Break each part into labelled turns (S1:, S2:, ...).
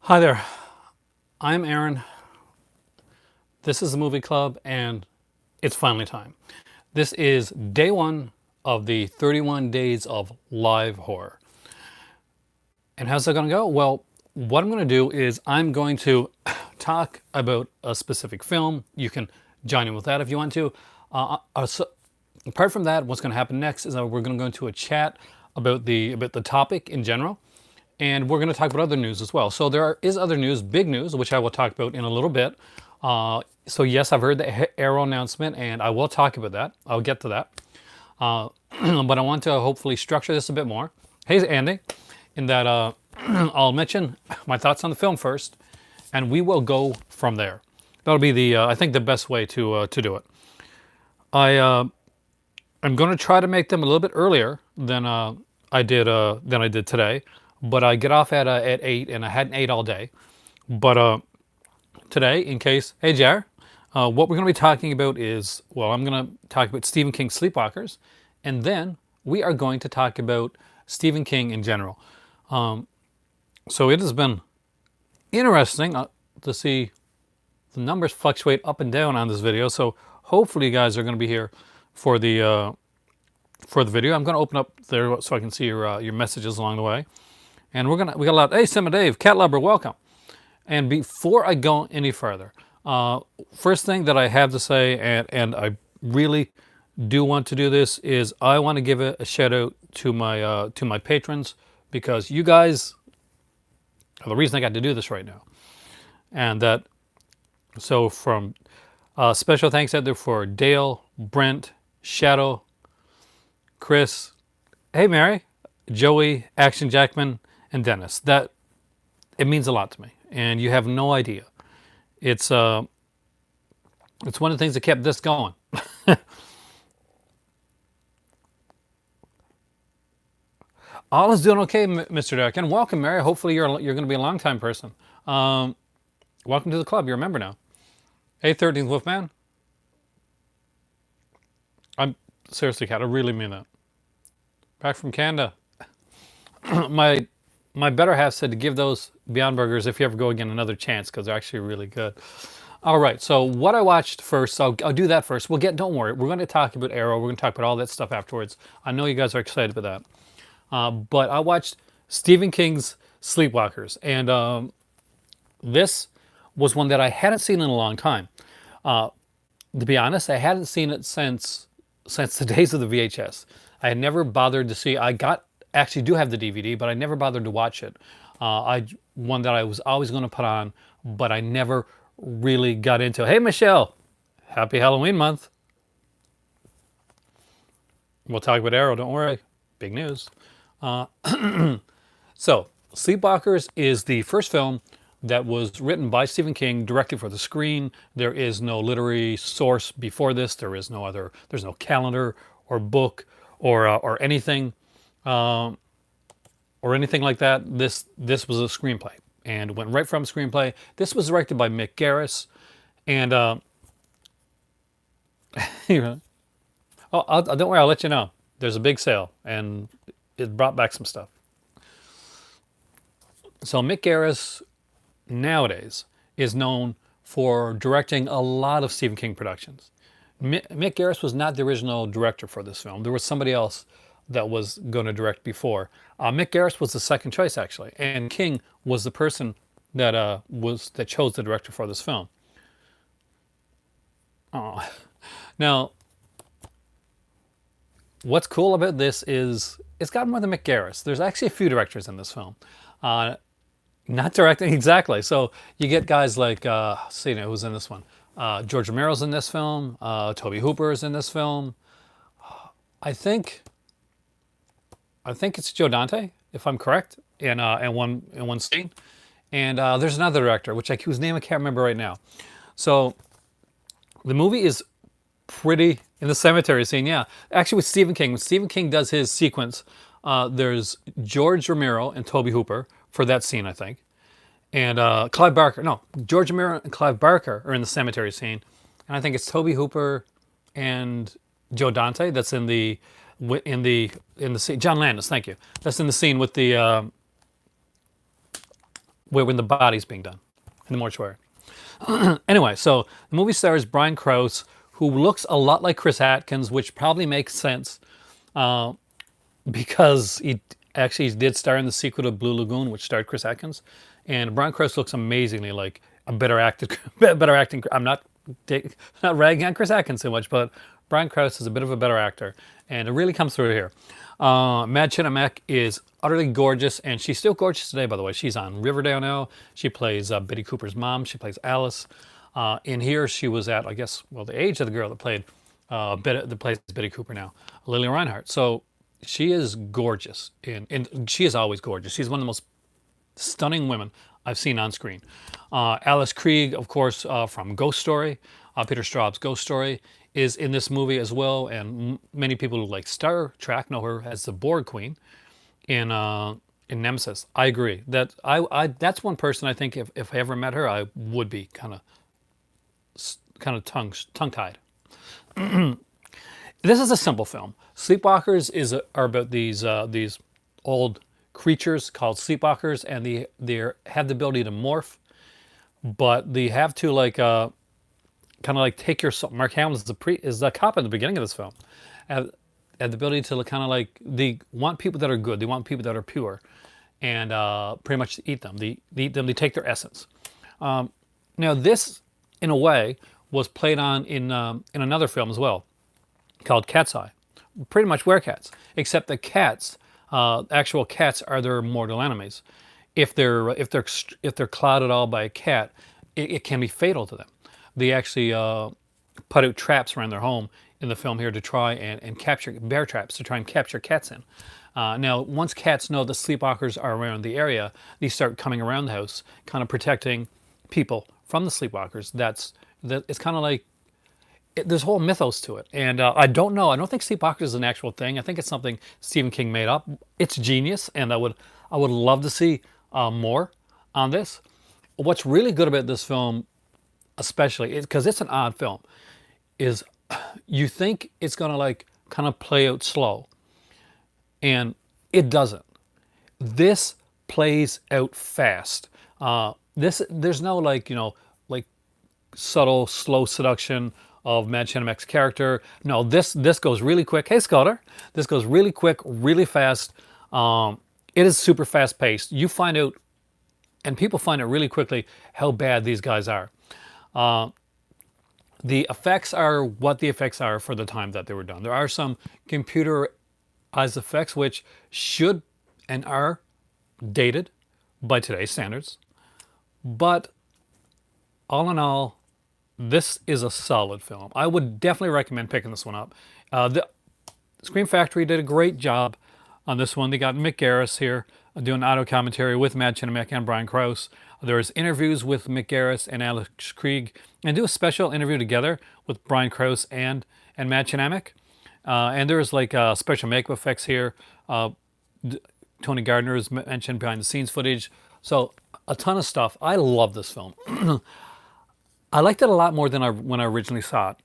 S1: Hi there, I'm Aaron. This is the Movie Club, and it's finally time. This is day one of the 31 days of live horror. And how's that going to go? Well, what I'm going to do is I'm going to talk about a specific film. You can join in with that if you want to. So apart from that, what's going to happen next is that we're going to go into a chat about the topic in general. And we're going to talk about other news as well. So there is other news, big news, which I will talk about in a little bit. So yes, I've heard the Arrow announcement, and I will talk about that. I'll get to that. But I want to hopefully structure this a bit more. Hey, Andy, in that I'll mention my thoughts on the film first, and we will go from there. That'll be the I think the best way to do it. I'm going to try to make them a little bit earlier than I did today, but I get off at 8, and I hadn't ate all day. But today, in case, hey Jar, what we're going to be talking about is, well, I'm going to talk about Stephen King's Sleepwalkers, and then we are going to talk about Stephen King in general. So it has been interesting to see the numbers fluctuate up and down on this video. So hopefully you guys are going to be here for the video. I'm going to open up there so I can see your messages along the way. And we got a lot. Hey, Simma Dave, Cat Lover, welcome. And before I go any further, first thing that I have to say, and I really do want to do this, is I want to give a shout out to my patrons, because you guys are the reason I got to do this right now. And that, so from special thanks out there for Dale, Brent, Shadow, Chris, hey Mary, Joey, Action Jackman, and Dennis. That, it means a lot to me, and you have no idea. It's one of the things that kept this going. All is doing okay, Mr. Derek, and welcome, Mary. Hopefully you're going to be a long time person. Welcome to the club. You're a member now. Hey, 13th Wolfman. I'm seriously, Cat. I really mean that. Back from Canada. my better half said to give those Beyond Burgers, if you ever go again, another chance, because they're actually really good. All right, so what I watched first, I'll do that first. Don't worry, we're going to talk about Arrow. We're going to talk about all that stuff afterwards. I know you guys are excited about that. But I watched Stephen King's Sleepwalkers, and this was one that I hadn't seen in a long time. To be honest, I hadn't seen it since the days of the VHS. I had never bothered to see. Actually do have the DVD, but I never bothered to watch it. One that I was always going to put on, but I never really got into. Hey Michelle, happy Halloween month. We'll talk about Arrow. Don't worry, big news. So Sleepwalkers is the first film that was written by Stephen King directly for the screen. There is no literary source before this. There's no calendar or book or anything like that. This was a screenplay, and went right from a screenplay. This was directed by Mick Garris, and you know, don't worry, I'll let you know. There's a big sale, and it brought back some stuff. So Mick Garris nowadays is known for directing a lot of Stephen King productions. Mick Garris was not the original director for this film. There was somebody else that was going to direct before. Mick Garris was the second choice, actually, and King was the person that chose the director for this film. Oh. Now, what's cool about this is it's got more than Mick Garris. There's actually a few directors in this film. Not directing, exactly. So you get guys like, who's in this one? George Romero's in this film. Toby Hooper is in this film. I think it's Joe Dante, if I'm correct, in one scene. And there's another director, whose name I can't remember right now. So the movie is pretty in the cemetery scene. Yeah, actually with Stephen King. When Stephen King does his sequence, there's George Romero and Toby Hooper for that scene, I think. And Clive Barker. No, George Romero and Clive Barker are in the cemetery scene. And I think it's Toby Hooper and Joe Dante that's in the scene. John Landis, thank you. That's in the scene with the when the body's being done in the mortuary. Anyway, so the movie stars Brian Krause, who looks a lot like Chris Atkins, which probably makes sense because he actually did star in the sequel to Blue Lagoon, which starred Chris Atkins. And Brian Krause looks amazingly like a better acted, better acting. I'm not ragging on Chris Atkins too much, but Brian Krause is a bit of a better actor, and it really comes through here. Mad Chinamek is utterly gorgeous, and she's still gorgeous today, by the way. She's on Riverdale now. She plays Betty Cooper's mom. She plays Alice. In here, she was at, I guess, well, the age of the girl that plays Betty Cooper now, Lily Reinhart. So she is gorgeous, and she is always gorgeous. She's one of the most stunning women I've seen on screen. Alice Krieg, of course, from Ghost Story, Peter Straub's Ghost Story, is in this movie as well. And many people who like Star Trek know her as the Borg Queen in Nemesis. I agree that that's one person I think if I ever met her, I would be kind of tongue tied. This is a simple film. Sleepwalkers are about these old creatures called sleepwalkers, and they have the ability to morph, but they have to like kind of like take your soul. Mark Hamill is the cop in the beginning of this film, have the ability to kind of like they want people that are good, they want people that are pure, and pretty much eat them. They eat them. They take their essence. Now this, in a way, was played on in another film as well, called Cat's Eye. Pretty much werecats, except the cats, actual cats, are their mortal enemies. If they're clawed at all by a cat, it can be fatal to them. They actually put out traps around their home in the film here to try and capture bear traps to try and capture cats in. Now, once cats know the sleepwalkers are around the area, they start coming around the house, kind of protecting people from the sleepwalkers. It's kind of like there's a whole mythos to it, and I don't know. I don't think sleepwalkers is an actual thing. I think it's something Stephen King made up. It's genius, and I would love to see more on this. What's really good about this film, especially because it's an odd film, is you think it's gonna like kind of play out slow, and it doesn't. This plays out fast. There's no like like subtle slow seduction of Mad Chinamek's character. No, this goes really quick. Hey, Scudder. This goes really quick, really fast. It is super fast paced. You find out, and people find out really quickly how bad these guys are. The effects are what the effects are for the time that they were done. There are some computerized effects which should and are dated by today's standards. But all in all, this is a solid film. I would definitely recommend picking this one up. The Scream Factory did a great job on this one. They got Mick Garris here doing auto commentary with Mad Chinamek and Brian Krause. There's interviews with Mick Garris and Alex Krieg, and do a special interview together with Brian Krause and Mad Chinamek. And there's like special makeup effects here. Tony Gardner is mentioned behind the scenes footage. So a ton of stuff. I love this film. I liked it a lot more than when I originally saw it.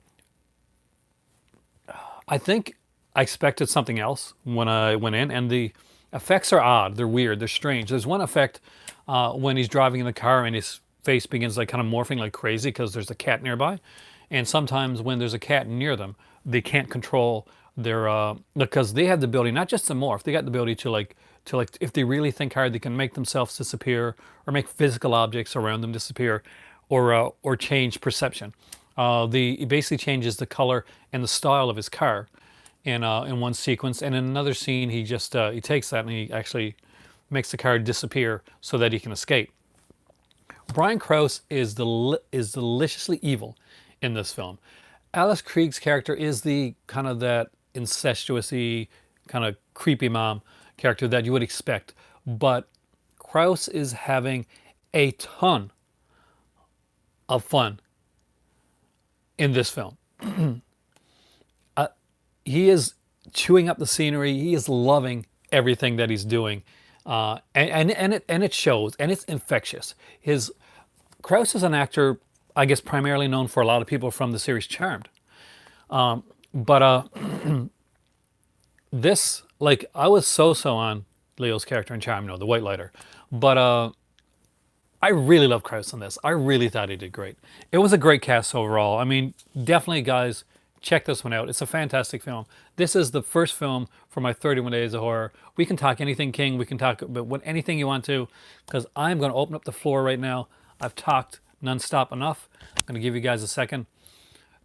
S1: I think I expected something else when I went in, and the effects are odd. They're weird. They're strange. There's one effect when he's driving in the car and his face begins like kind of morphing like crazy because there's a cat nearby. And sometimes when there's a cat near them, they can't control their because they have the ability not just to morph. They got the ability to like if they really think hard, they can make themselves disappear or make physical objects around them disappear, or change perception. He basically changes the color and the style of his car in one sequence, and in another scene he just he takes that and he actually makes the car disappear so that he can escape. Brian Krause is deliciously evil in this film. Alice Krieg's character is the kind of that incestuous-y, kind of creepy mom character that you would expect, but Krause is having a ton of fun in this film. He is chewing up the scenery. He is loving everything that he's doing, and it shows, and it's infectious. Krause is an actor, I guess, primarily known for a lot of people from the series Charmed, but this, like, I was so on Leo's character in Charmed, the White Lighter, but I really love Kraus in this. I really thought he did great. It was a great cast overall. I mean, definitely, guys, check this one out. It's a fantastic film. This is the first film for my 31 Days of Horror. We can talk anything, King. We can talk about anything you want to, because I'm going to open up the floor right now. I've talked nonstop enough. I'm going to give you guys a second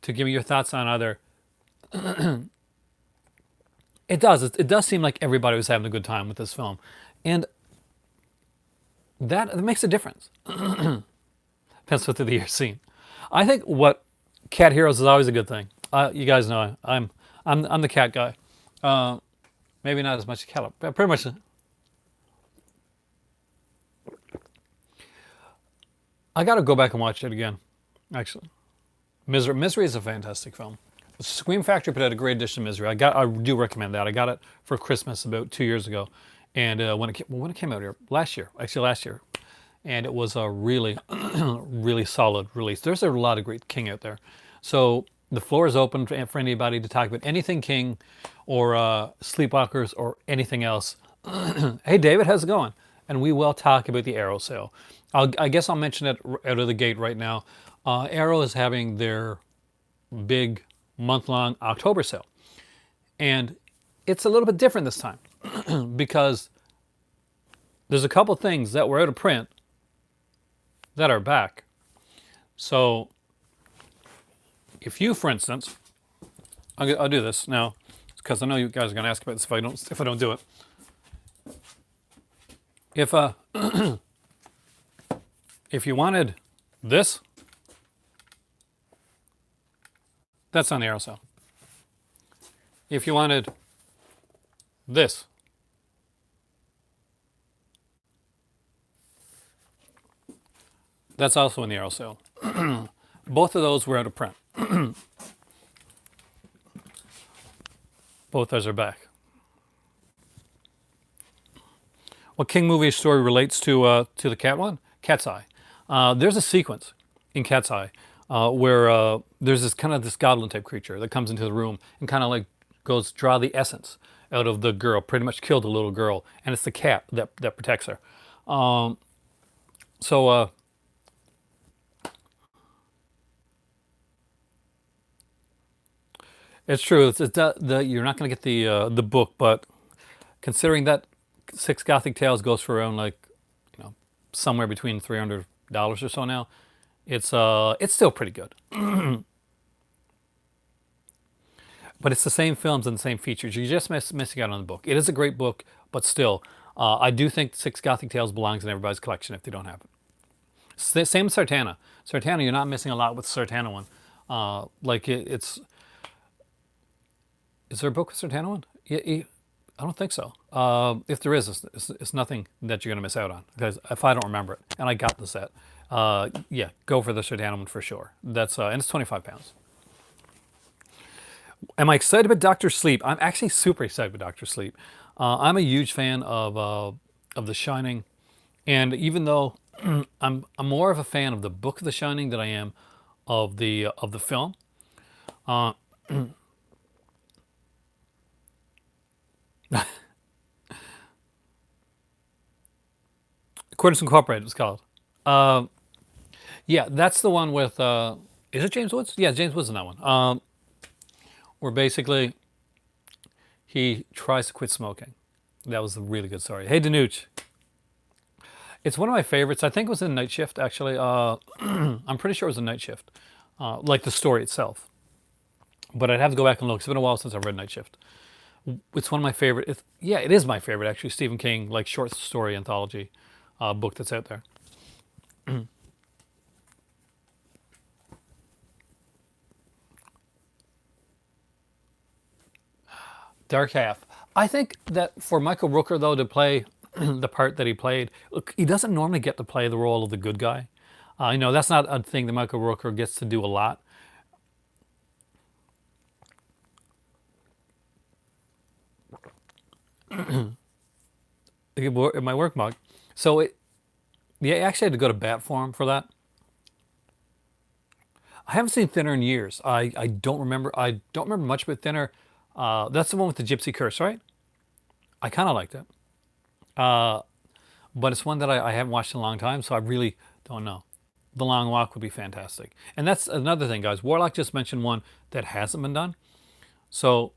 S1: to give me your thoughts on either. It does seem like everybody was having a good time with this film, and that makes a difference. Depends what the year's seen. I think what cat heroes is always a good thing. You guys know I'm the cat guy. Uh, Maybe not as much cat, but pretty much. I got to go back and watch it again. Actually, Misery is a fantastic film. Scream Factory put out a great edition of Misery. I do recommend that. I got it for Christmas about 2 years ago, and when it came out here last year, and it was a really really solid release. There's a lot of great King out there, so the floor is open for anybody to talk about anything King, or Sleepwalkers, or anything else. Hey David, how's it going? And we will talk about the Arrow sale. I guess I'll mention it out of the gate right now. Arrow is having their big month-long October sale, and it's a little bit different this time because there's a couple things that were out of print that are back. So if you, for instance, I'll do this now because I know you guys are going to ask about this if I don't do it. If if you wanted this, that's on the Arrow sale. If you wanted this, that's also in the Arrow sale. Both of those were out of print. Both those are back. What King movie story relates to the cat one? Cat's Eye. There's a sequence in Cat's Eye where there's this goblin type creature that comes into the room and kind of like goes draw the essence out of the girl, pretty much killed the little girl, and it's the cat that protects her. So it's true. You're not going to get the book, but considering that Six Gothic Tales goes for around like, somewhere between $300 or so now, it's still pretty good. But it's the same films and the same features. You're just missing out on the book. It is a great book, but still, I do think Six Gothic Tales belongs in everybody's collection if they don't have it. Same with Sartana. Sartana, you're not missing a lot with Sartana one. It's. Is there a book with Sartana one? I don't think so. If there is, it's nothing that you're going to miss out on, because if I don't remember it, and I got the set, yeah, go for the Sartana one for sure. That's and it's £25. Am I excited about Doctor Sleep? I'm actually super excited about Doctor Sleep. I'm a huge fan of The Shining, and even though I'm more of a fan of the book of The Shining than I am of the film. Accordance Incorporated, it's called. Yeah, that's the one with. Is it James Woods? Yeah, James Woods in that one. Where basically he tries to quit smoking. That was a really good story. Hey, Danuch. It's one of my favorites. I think it was in Night Shift, actually. I'm pretty sure it was in Night Shift, like the story itself. But I'd have to go back and look. It's been a while since I've read Night Shift. It's one of my favorite. Yeah, it is my favorite, actually. Stephen King, like short story anthology book that's out there. Dark Half. I think that for Michael Rooker, though, to play the part that he played, look, he doesn't normally get to play the role of the good guy. That's not a thing that Michael Rooker gets to do a lot. In my work mug. So yeah, I actually had to go to bat for him for that. I haven't seen Thinner in years. I don't remember. I don't remember much about Thinner. That's the one with the Gypsy Curse, right? I kind of liked it. but it's one that I haven't watched in a long time, so I really don't know. The Long Walk would be fantastic. And that's another thing, guys. Warlock just mentioned one that hasn't been done. So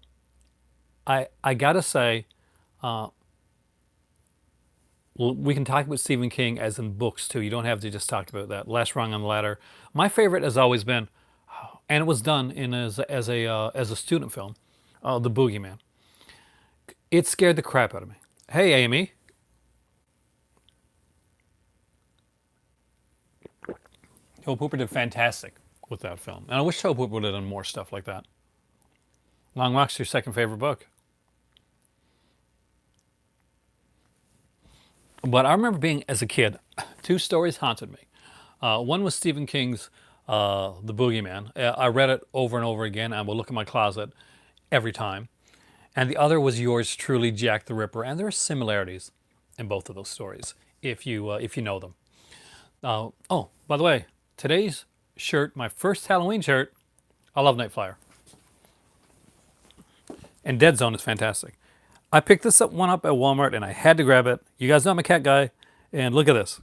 S1: I gotta say, well, we can talk about Stephen King as in books too. You don't have to just talk about that. Last Rung on the Ladder. My favorite has always been, and it was done in as a student film, The Boogeyman. It scared the crap out of me. Hey, Amy. Hope Hooper did fantastic with that film, and I wish Hope Hooper would have done more stuff like that. Long Walk's your second favorite book, but I remember being as a kid, two stories haunted me. One was Stephen King's The Boogeyman. I read it over and over again. I will look in my closet every time. And the other was yours truly, Jack the Ripper. And there are similarities in both of those stories if you know them. Oh, by the way, today's shirt, my first Halloween shirt, I love Night Flyer. And Dead Zone is fantastic. I picked one up at Walmart and I had to grab it. You guys know I'm a cat guy. And look at this.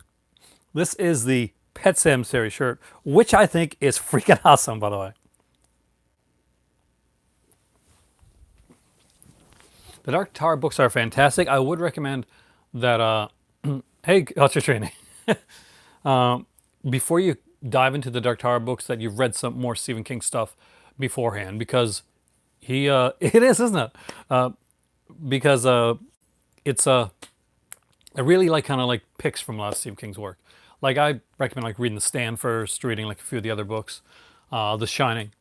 S1: This is the Pet Sim series shirt, which I think is freaking awesome, by the way. The Dark Tower books are fantastic. I would recommend that, hey, culture training. Before you dive into the Dark Tower books, that you've read some more Stephen King stuff beforehand, because it is, isn't it? Because it's I really like kind of like picks from a lot of Stephen King's work. Like I recommend like reading The Stand first, reading like a few of the other books, The Shining,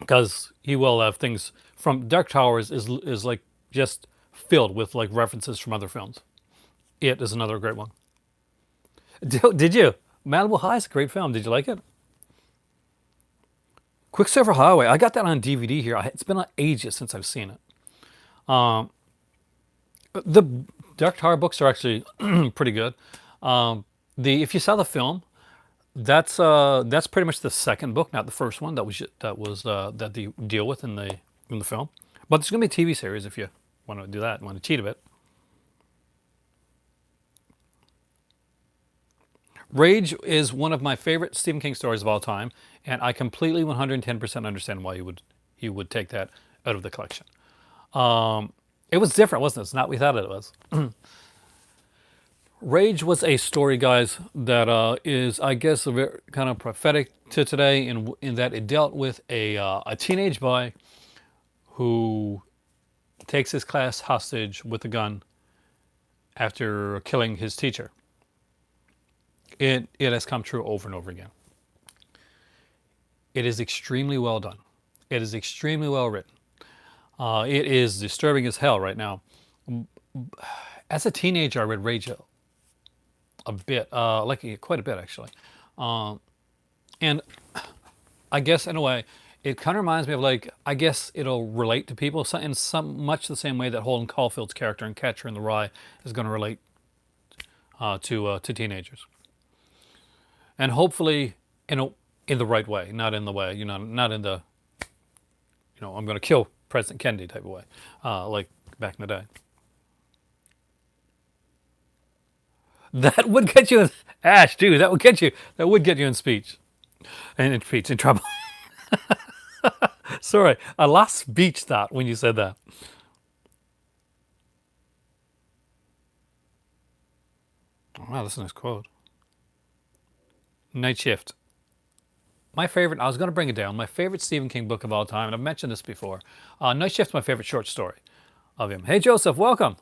S1: because he will have things from Dark Towers is like just filled with like references from other films. It is another great one. Did you? Malibu High is a great film. Did you like it? Quicksilver Highway. I got that on DVD here. It's been ages since I've seen it. The Dark Tower books are actually pretty good. The if you saw the film, that's pretty much the second book, not the first one. That they deal with in the film. But there's gonna be a TV series if you want to do that. Want to cheat a bit. Rage is one of my favorite Stephen King stories of all time, and I completely 110% understand why you would take that out of the collection. It was different, wasn't it? It's not what we thought it was. Rage was a story, guys, that is, I guess, a very, kind of prophetic to today in that it dealt with a teenage boy who takes his class hostage with a gun after killing his teacher. It has come true over and over again. It is extremely well done. It is extremely well written. It is disturbing as hell right now. As a teenager, I read Rage a bit, like quite a bit actually, and I guess in a way, it kind of reminds me of like I guess it'll relate to people in some much the same way that Holden Caulfield's character in Catcher in the Rye is going to relate to teenagers, and hopefully in the right way, not in the way not in the I'm going to kill President Kennedy type of way, like back in the day. That would get you in Ash, dude. That would get you in speech. And in speech, in trouble. Sorry, I lost speech thought when you said that. Wow, that's a nice quote. Night Shift. My favorite, I was going to bring it down, my favorite Stephen King book of all time, and I've mentioned this before. Night Shift's my favorite short story of him. Hey, Joseph, welcome.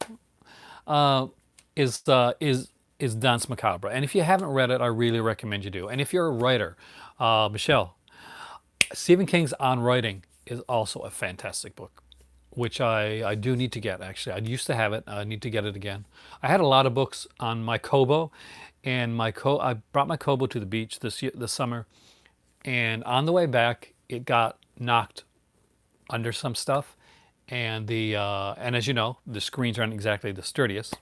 S1: Is Danse Macabre. And if you haven't read it, I really recommend you do. And if you're a writer, Michelle, Stephen King's On Writing is also a fantastic book, which I do need to get, actually. I used to have it. I need to get it again. I had a lot of books on my Kobo, and I brought my Kobo to the beach this summer, and on the way back, it got knocked under some stuff, and and as you know, the screens aren't exactly the sturdiest.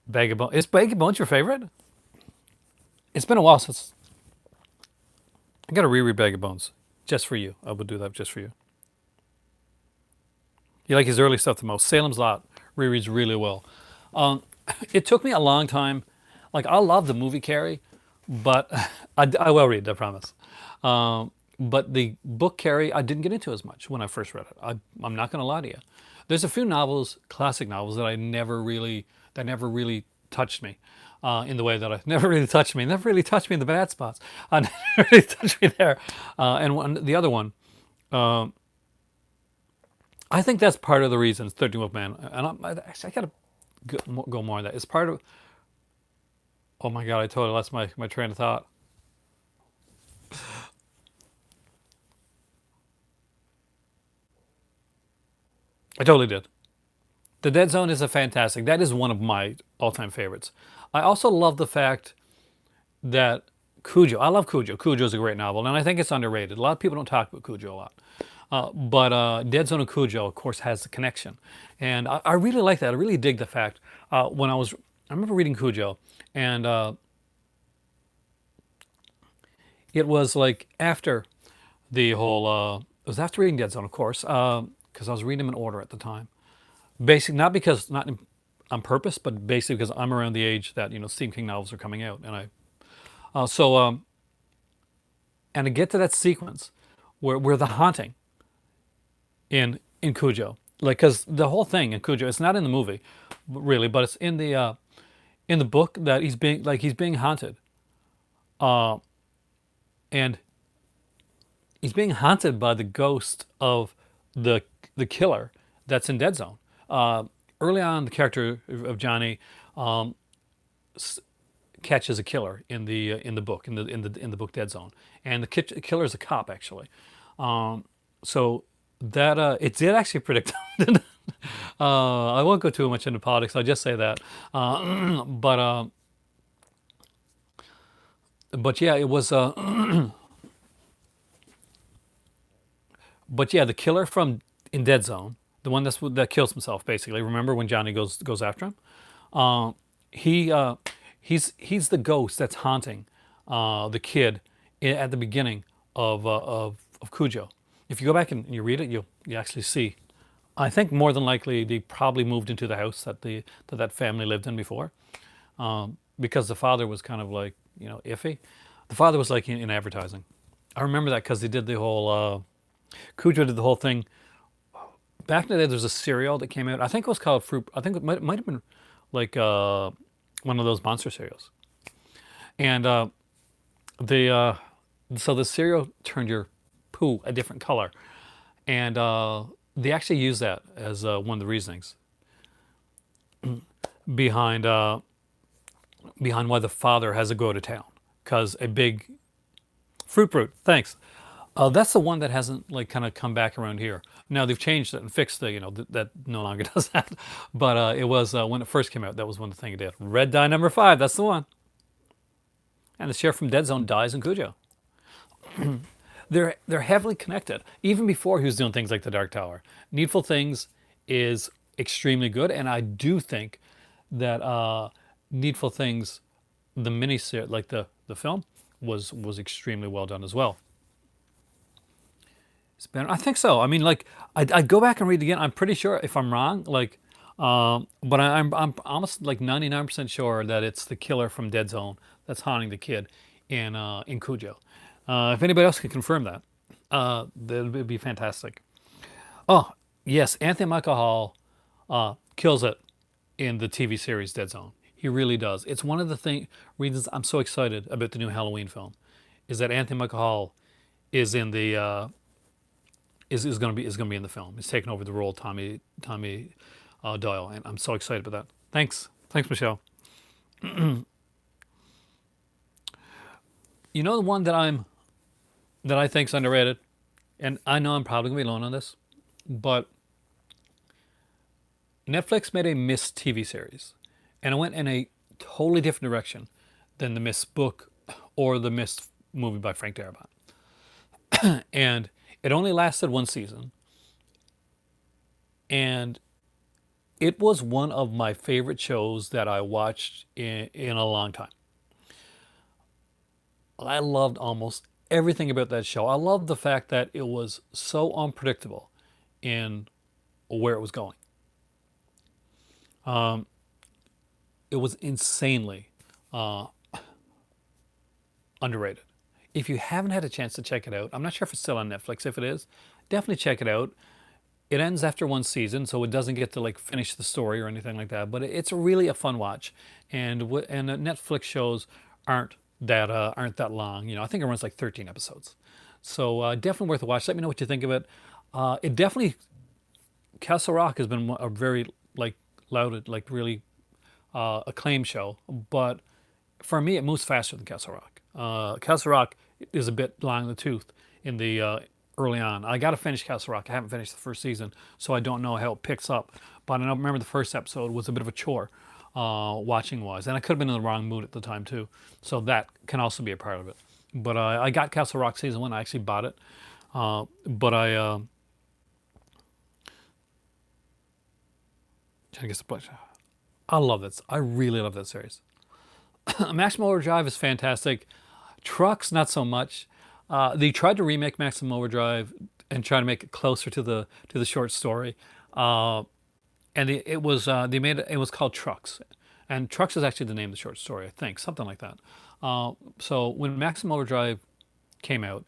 S1: Bag of Bones. Is Bag of Bones your favorite? It's been a while since. I got to reread Bag of Bones just for you. I would do that just for you. You like his early stuff the most. Salem's Lot rereads really well. It took me a long time. Like I love the movie Carrie, but I will read. I promise. But the book Carrie, I didn't get into as much when I first read it. I'm not going to lie to you. There's a few novels, classic novels, that never really touched me in the way that I never really touched me. Never really touched me in the bad spots. Never really touched me there. The other one, I think that's part of the reason 13 Wolfman. And actually, I got to go more on that. It's part of. Oh my God, I totally lost my train of thought. I totally did. The Dead Zone is a fantastic. That is one of my all-time favorites. I also love the fact that Cujo. I love Cujo. Cujo is a great novel, and I think it's underrated. A lot of people don't talk about Cujo a lot. But Dead Zone and Cujo, of course, has the connection, and I really like that. I really dig the fact I remember reading Cujo, and it was like after the whole. It was after reading Dead Zone, of course, because I was reading them in order at the time. Basic, not because not on purpose, but basically because I'm around the age that Stephen King novels are coming out, and and to get to that sequence where the haunting in Cujo, like because the whole thing in Cujo, it's not in the movie, really, but it's in the book that he's being haunted, uh, and he's being haunted by the ghost of the the killer that's in Dead Zone. Uh, Early on, the character of Johnny catches a killer in the book in the book Dead Zone, and the killer is a cop actually. So that it did actually predict. I won't go too much into politics. I'll just say that. But but yeah, it was. But yeah, the killer from in Dead Zone, the one that kills himself basically. Remember when Johnny goes after him? Uh, he he's the ghost that's haunting the kid at the beginning of Cujo. If you go back and you read it, you actually see. I think more than likely they probably moved into the house that family lived in before, because the father was kind of like iffy. The father was like in advertising. I remember that because they did the whole Cujo did the whole thing back in the day. There's a cereal that came out. I think it was called Fruit. I think it might have been like one of those monster cereals. And the so the cereal turned your poo a different color, and they actually use that as one of the reasonings behind behind why the father has to go to town, because a big fruit brute. Thanks. That's the one that hasn't like kind of come back around here. Now they've changed it and fixed the that no longer does that. But it was when it first came out. That was one of the thing it did. Red dye number 5. That's the one. And the sheriff from Dead Zone dies in Cujo. They're heavily connected. Even before he was doing things like the Dark Tower, Needful Things is extremely good, and I do think that Needful Things, the mini like the film, was extremely well done as well. It's better. I think so. I mean, like, I'd go back and read it again. I'm pretty sure if I'm wrong, like, but I'm almost like 99% sure that it's the killer from Dead Zone that's haunting the kid in Cujo. If anybody else can confirm that, that would be fantastic. Oh yes, Anthony Michael Hall kills it in the TV series Dead Zone. He really does. It's one of the reasons I'm so excited about the new Halloween film, is that Anthony Michael Hall is in the is going to be in the film. He's taking over the role of Tommy Doyle, and I'm so excited about that. Thanks, Michelle. You know the one that I think's underrated, and I know I'm probably gonna be alone on this, but Netflix made a Mist TV series, and it went in a totally different direction than the Mist book or the Mist movie by Frank Darabont. And it only lasted one season, and it was one of my favorite shows that I watched in a long time. I loved almost everything about that show. I loved the fact that it was so unpredictable in where it was going. It was insanely uh, underrated. If you haven't had a chance to check it out, I'm not sure if it's still on Netflix. If it is, definitely check it out. It ends after one season, so it doesn't get to like finish the story or anything like that. But it's really a fun watch, and Netflix shows aren't that long. I think it runs like 13 episodes, so definitely worth a watch. Let me know what you think of it. It definitely Castle Rock has been a very like lauded, like really acclaimed show, but for me, it moves faster than Castle Rock. Castle Rock is a bit long in the tooth in the early on. I got to finish Castle Rock. I haven't finished the first season, so I don't know how it picks up. But I remember the first episode was a bit of a chore, watching wise, and I could have been in the wrong mood at the time too. So that can also be a part of it. But I got Castle Rock season one. I actually bought it, but I guess I love this. I really love that series. Maximum Overdrive is fantastic. Trucks, not so much. They tried to remake Maximum Overdrive and try to make it closer to the short story, and it was they made it. It was called Trucks, and Trucks is actually the name of the short story, I think, something like that. So when Maximum Overdrive came out,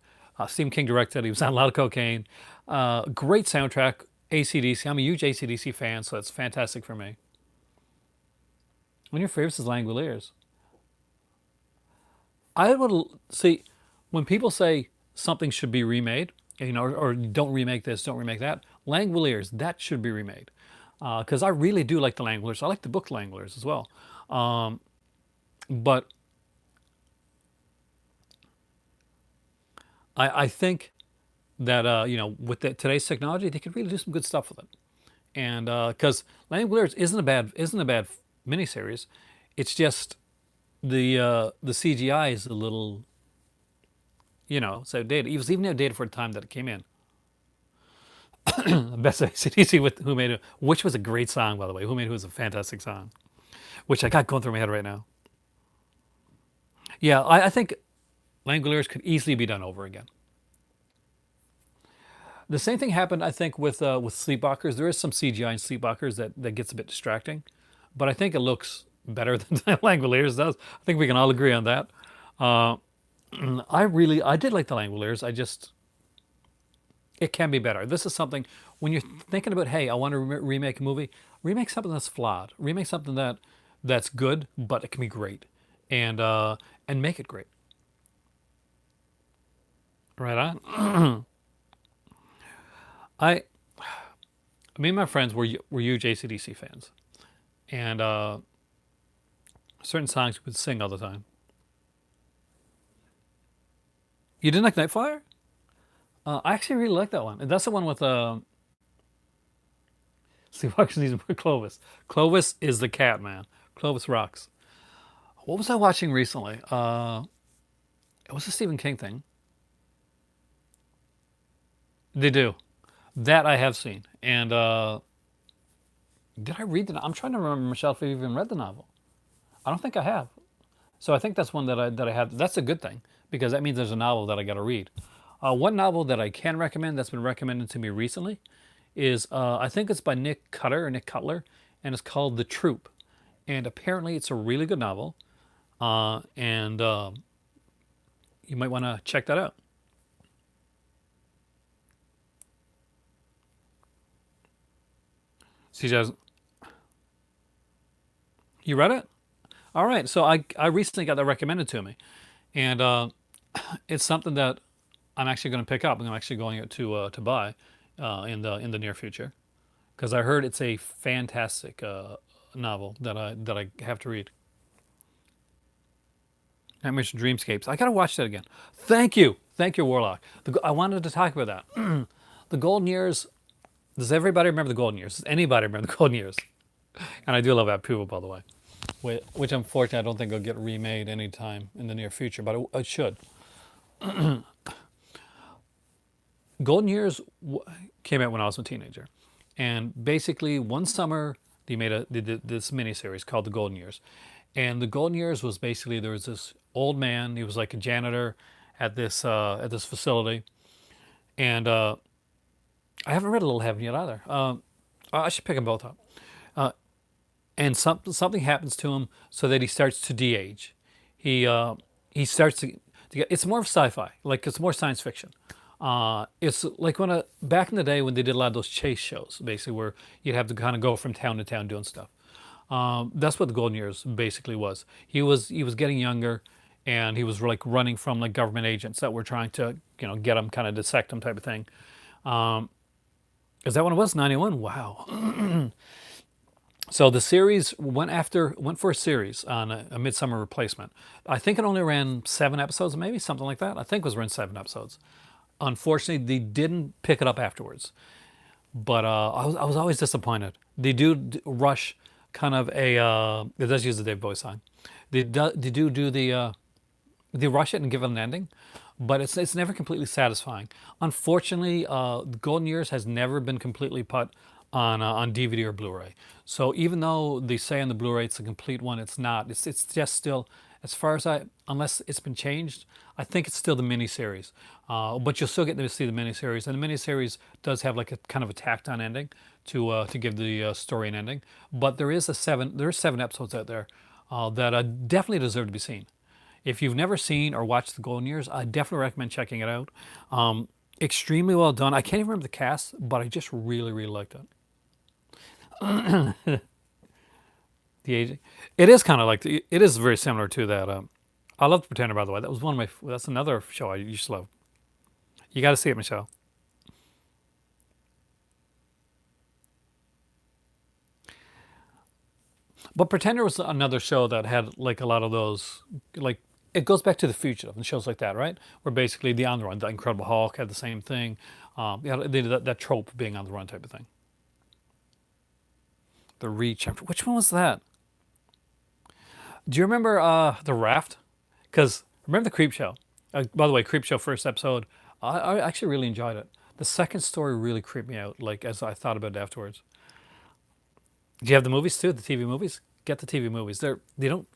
S1: Stephen King directed. He was on a lot of cocaine. Great soundtrack. ACDC. I'm a huge ACDC fan, so that's fantastic for me. One of your favorites is Langoliers. I would see when people say something should be remade, or don't remake this, don't remake that. Langoliers, that should be remade, because I really do like the Langoliers. I like the book Langoliers as well, but I think that with today's technology, they could really do some good stuff with it. And because Langoliers isn't a bad miniseries, it's just the CGI is a little so dated. It was even outdated for the time that it came in. Best ACDC with Who Made It, which was a great song, by the way. Who Made It was a fantastic song, which I got going through my head right now. Yeah, I think Langoliers could easily be done over again. The same thing happened, I think, with Sleepwalkers. There is some CGI in Sleepwalkers that gets a bit distracting, but I think it looks better than Langoliers does. I think we can all agree on that. Uh, I did like the Langoliers. It can be better. This is something when you're thinking about, hey, I want to remake a movie. Remake something that's flawed. Remake something that's good, but it can be great, and make it great. Right on. I Me and my friends were huge ACDC fans, and certain songs we would sing all the time. You didn't like Nightflyer? I actually really like that one. And that's the one with Sleepwalkers needs to put Clovis. Clovis is the cat, man. Clovis rocks. What was I watching recently? It was a Stephen King thing. They do. That I have seen. And did I read the? I'm trying to remember, Michelle, if I even read the novel. I don't think I have. So I think that's one that I have. That's a good thing because that means there's a novel that I got to read. One novel that I can recommend that's been recommended to me recently is I think it's by Nick Cutler, and it's called The Troop. And apparently it's a really good novel, and you might want to check that out. CJ, you read it? All right. So I recently got that recommended to me, and it's something that I'm actually going to pick up, and I'm actually going out to buy in the near future because I heard it's a fantastic novel that I have to read. Nightmares and Dreamscapes. I gotta watch that again. Thank you, Warlock. I wanted to talk about that. The Golden Years. Does everybody remember the Golden Years? Does anybody remember the Golden Years? And I do love that Puma, by the way, which unfortunately I don't think will get remade anytime in the near future, but it should. Golden Years came out when I was a teenager, and basically one summer they did this miniseries called The Golden Years, and The Golden Years was basically there was this old man. He was like a janitor at this facility, and I haven't read A Little Heaven yet either. I should pick them both up. Uh, and something happens to him so that he starts to de-age. He uh, he starts to get. It's more of sci-fi, like it's more science fiction. It's like when back in the day when they did a lot of those chase shows, basically where you'd have to kind of go from town to town doing stuff. That's what the Golden Years basically was. He was getting younger, and he was like running from like government agents that were trying to get him, kind of dissect him type of thing. Is that when it was? 91. Wow. So the series went for a series on a Midsummer Replacement. I think it only ran 7 episodes, maybe something like that. I think it was ran 7 episodes. Unfortunately, they didn't pick it up afterwards. But I was always disappointed. They do rush kind of a. It does use the Dave Bowie song. They do they rush it and give it an ending, but it's never completely satisfying. Unfortunately, the Golden Years has never been completely put on DVD or Blu-ray. So even though they say on the Blu-ray it's a complete one, it's not. It's just still, as far as unless it's been changed, I think it's still the miniseries. But you'll still get to see the miniseries, and the miniseries does have like a kind of a tacked on ending to give the story an ending. But there's 7 episodes out there that definitely deserve to be seen. If you've never seen or watched The Golden Years, I definitely recommend checking it out. Extremely well done. I can't even remember the cast, but I just really, really liked it. The aging. It is kind of like it is very similar to that. I love The Pretender, by the way. That was one of my. That's another show I used to love. You got to see it, Michelle. But Pretender was another show that had like a lot of those, like it goes back to The Fugitive and shows like that, right? Where basically the on the run, the Incredible Hulk had the same thing. Yeah, they did that trope being on the run type of thing. The Reach. Which one was that? Do you remember the Raft? Because remember the Creep Show. By the way, Creep Show first episode. I actually really enjoyed it. The second story really creeped me out. Like as I thought about it afterwards. Do you have the movies too? The TV movies? Get the TV movies. They're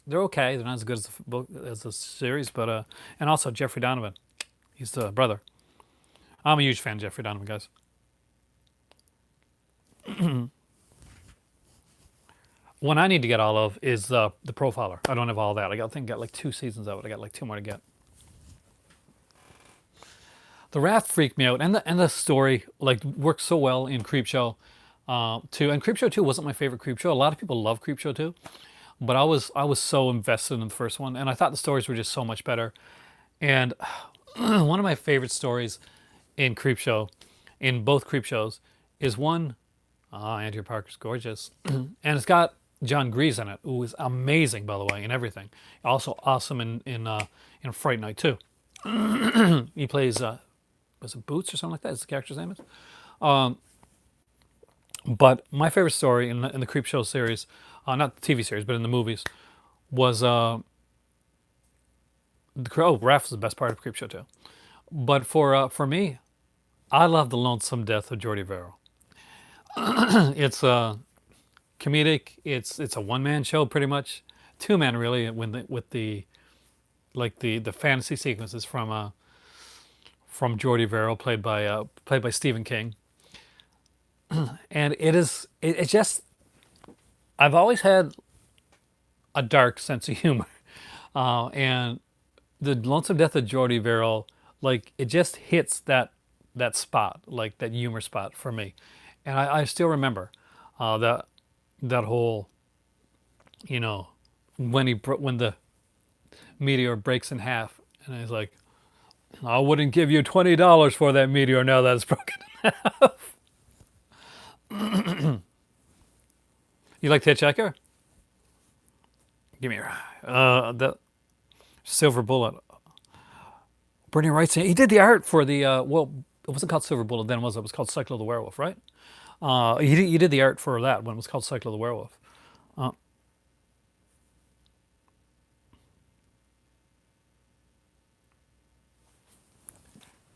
S1: okay. They're not as good as the book as the series, but and also Jeffrey Donovan. He's the brother. I'm a huge fan of Jeffrey Donovan, guys. One I need to get all of is the Profiler. I don't have all that. I think I got like 2 seasons of it. I got like 2 more to get. The Raft freaked me out, and the story like works so well in Creepshow 2. And Creepshow 2 wasn't my favorite Creepshow. A lot of people love Creepshow 2, but I was so invested in the first one, and I thought the stories were just so much better. And one of my favorite stories in Creepshow, in both Creepshows, is one. Andrew Parker's gorgeous, and it's got John Grease in it, who is amazing, by the way, in everything. Also awesome in Fright Night too. He plays was it Boots or something like that? Is the character's name is? But my favorite story in the Creepshow series, not the TV series, but in the movies, was Raph is the best part of Creepshow too. But for me, I love the lonesome death of Jordy Verrill. It's comedic. It's a one man show pretty much, 2 man really. With the like the fantasy sequences from Jordy Verrill, played by Stephen King, and it's just I've always had a dark sense of humor, and the Lonesome Death of Jordy Verrill, like it just hits that spot, like that humor spot for me, and I still remember that whole, you know, when the meteor breaks in half, and he's like, I wouldn't give you $20 for that meteor now that it's broken. You like Hitchhiker? Give me the Silver Bullet. Bernie Wrightson. He did the art for the well. It wasn't called Silver Bullet then, was it? It was called Cycle of the Werewolf, right? He did the art for that when it was called Cycle of the Werewolf. Uh,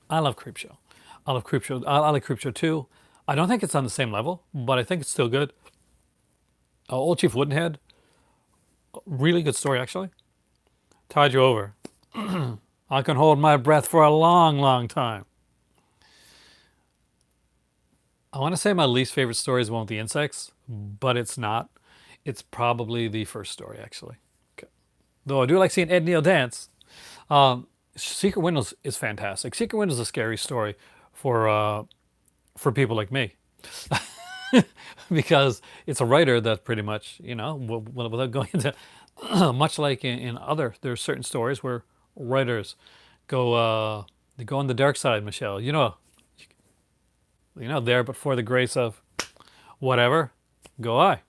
S1: I love Creepshow. I love Creepshow. I like Creepshow too. I don't think it's on the same level, but I think it's still good. Old Chief Woodenhead, really good story actually. Tied you over. I can hold my breath for a long, long time. I want to say my least favorite story is the one with the insects, but it's not. It's probably the first story, actually. Okay. Though I do like seeing Ed Neal dance. Secret Windows is fantastic. Secret Windows is a scary story for uh, for people like me because it's a writer that pretty much, without going into much like in other, there's certain stories where writers go they go on the dark side, Michelle. There, but for the grace of whatever, go I.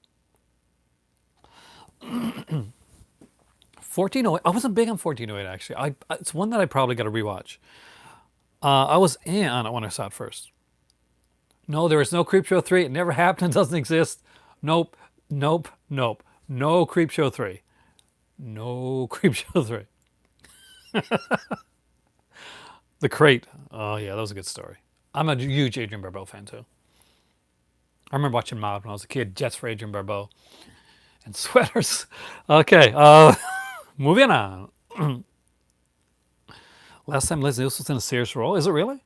S1: 1408. I wasn't big on 1408 actually. It's one that I probably got to rewatch. I was in on it when I saw it first. No, there is no Creepshow 3. It never happened. It doesn't exist. Nope. Nope. Nope. No Creepshow 3. No Creepshow 3. The Crate. Oh, yeah, that was a good story. I'm a huge Adrian Barbeau fan, too. I remember watching Mob when I was a kid. Jets for Adrian Barbeau. And sweaters. Okay, moving on. Last time Leslie Nielsen was in a serious role. Is it really?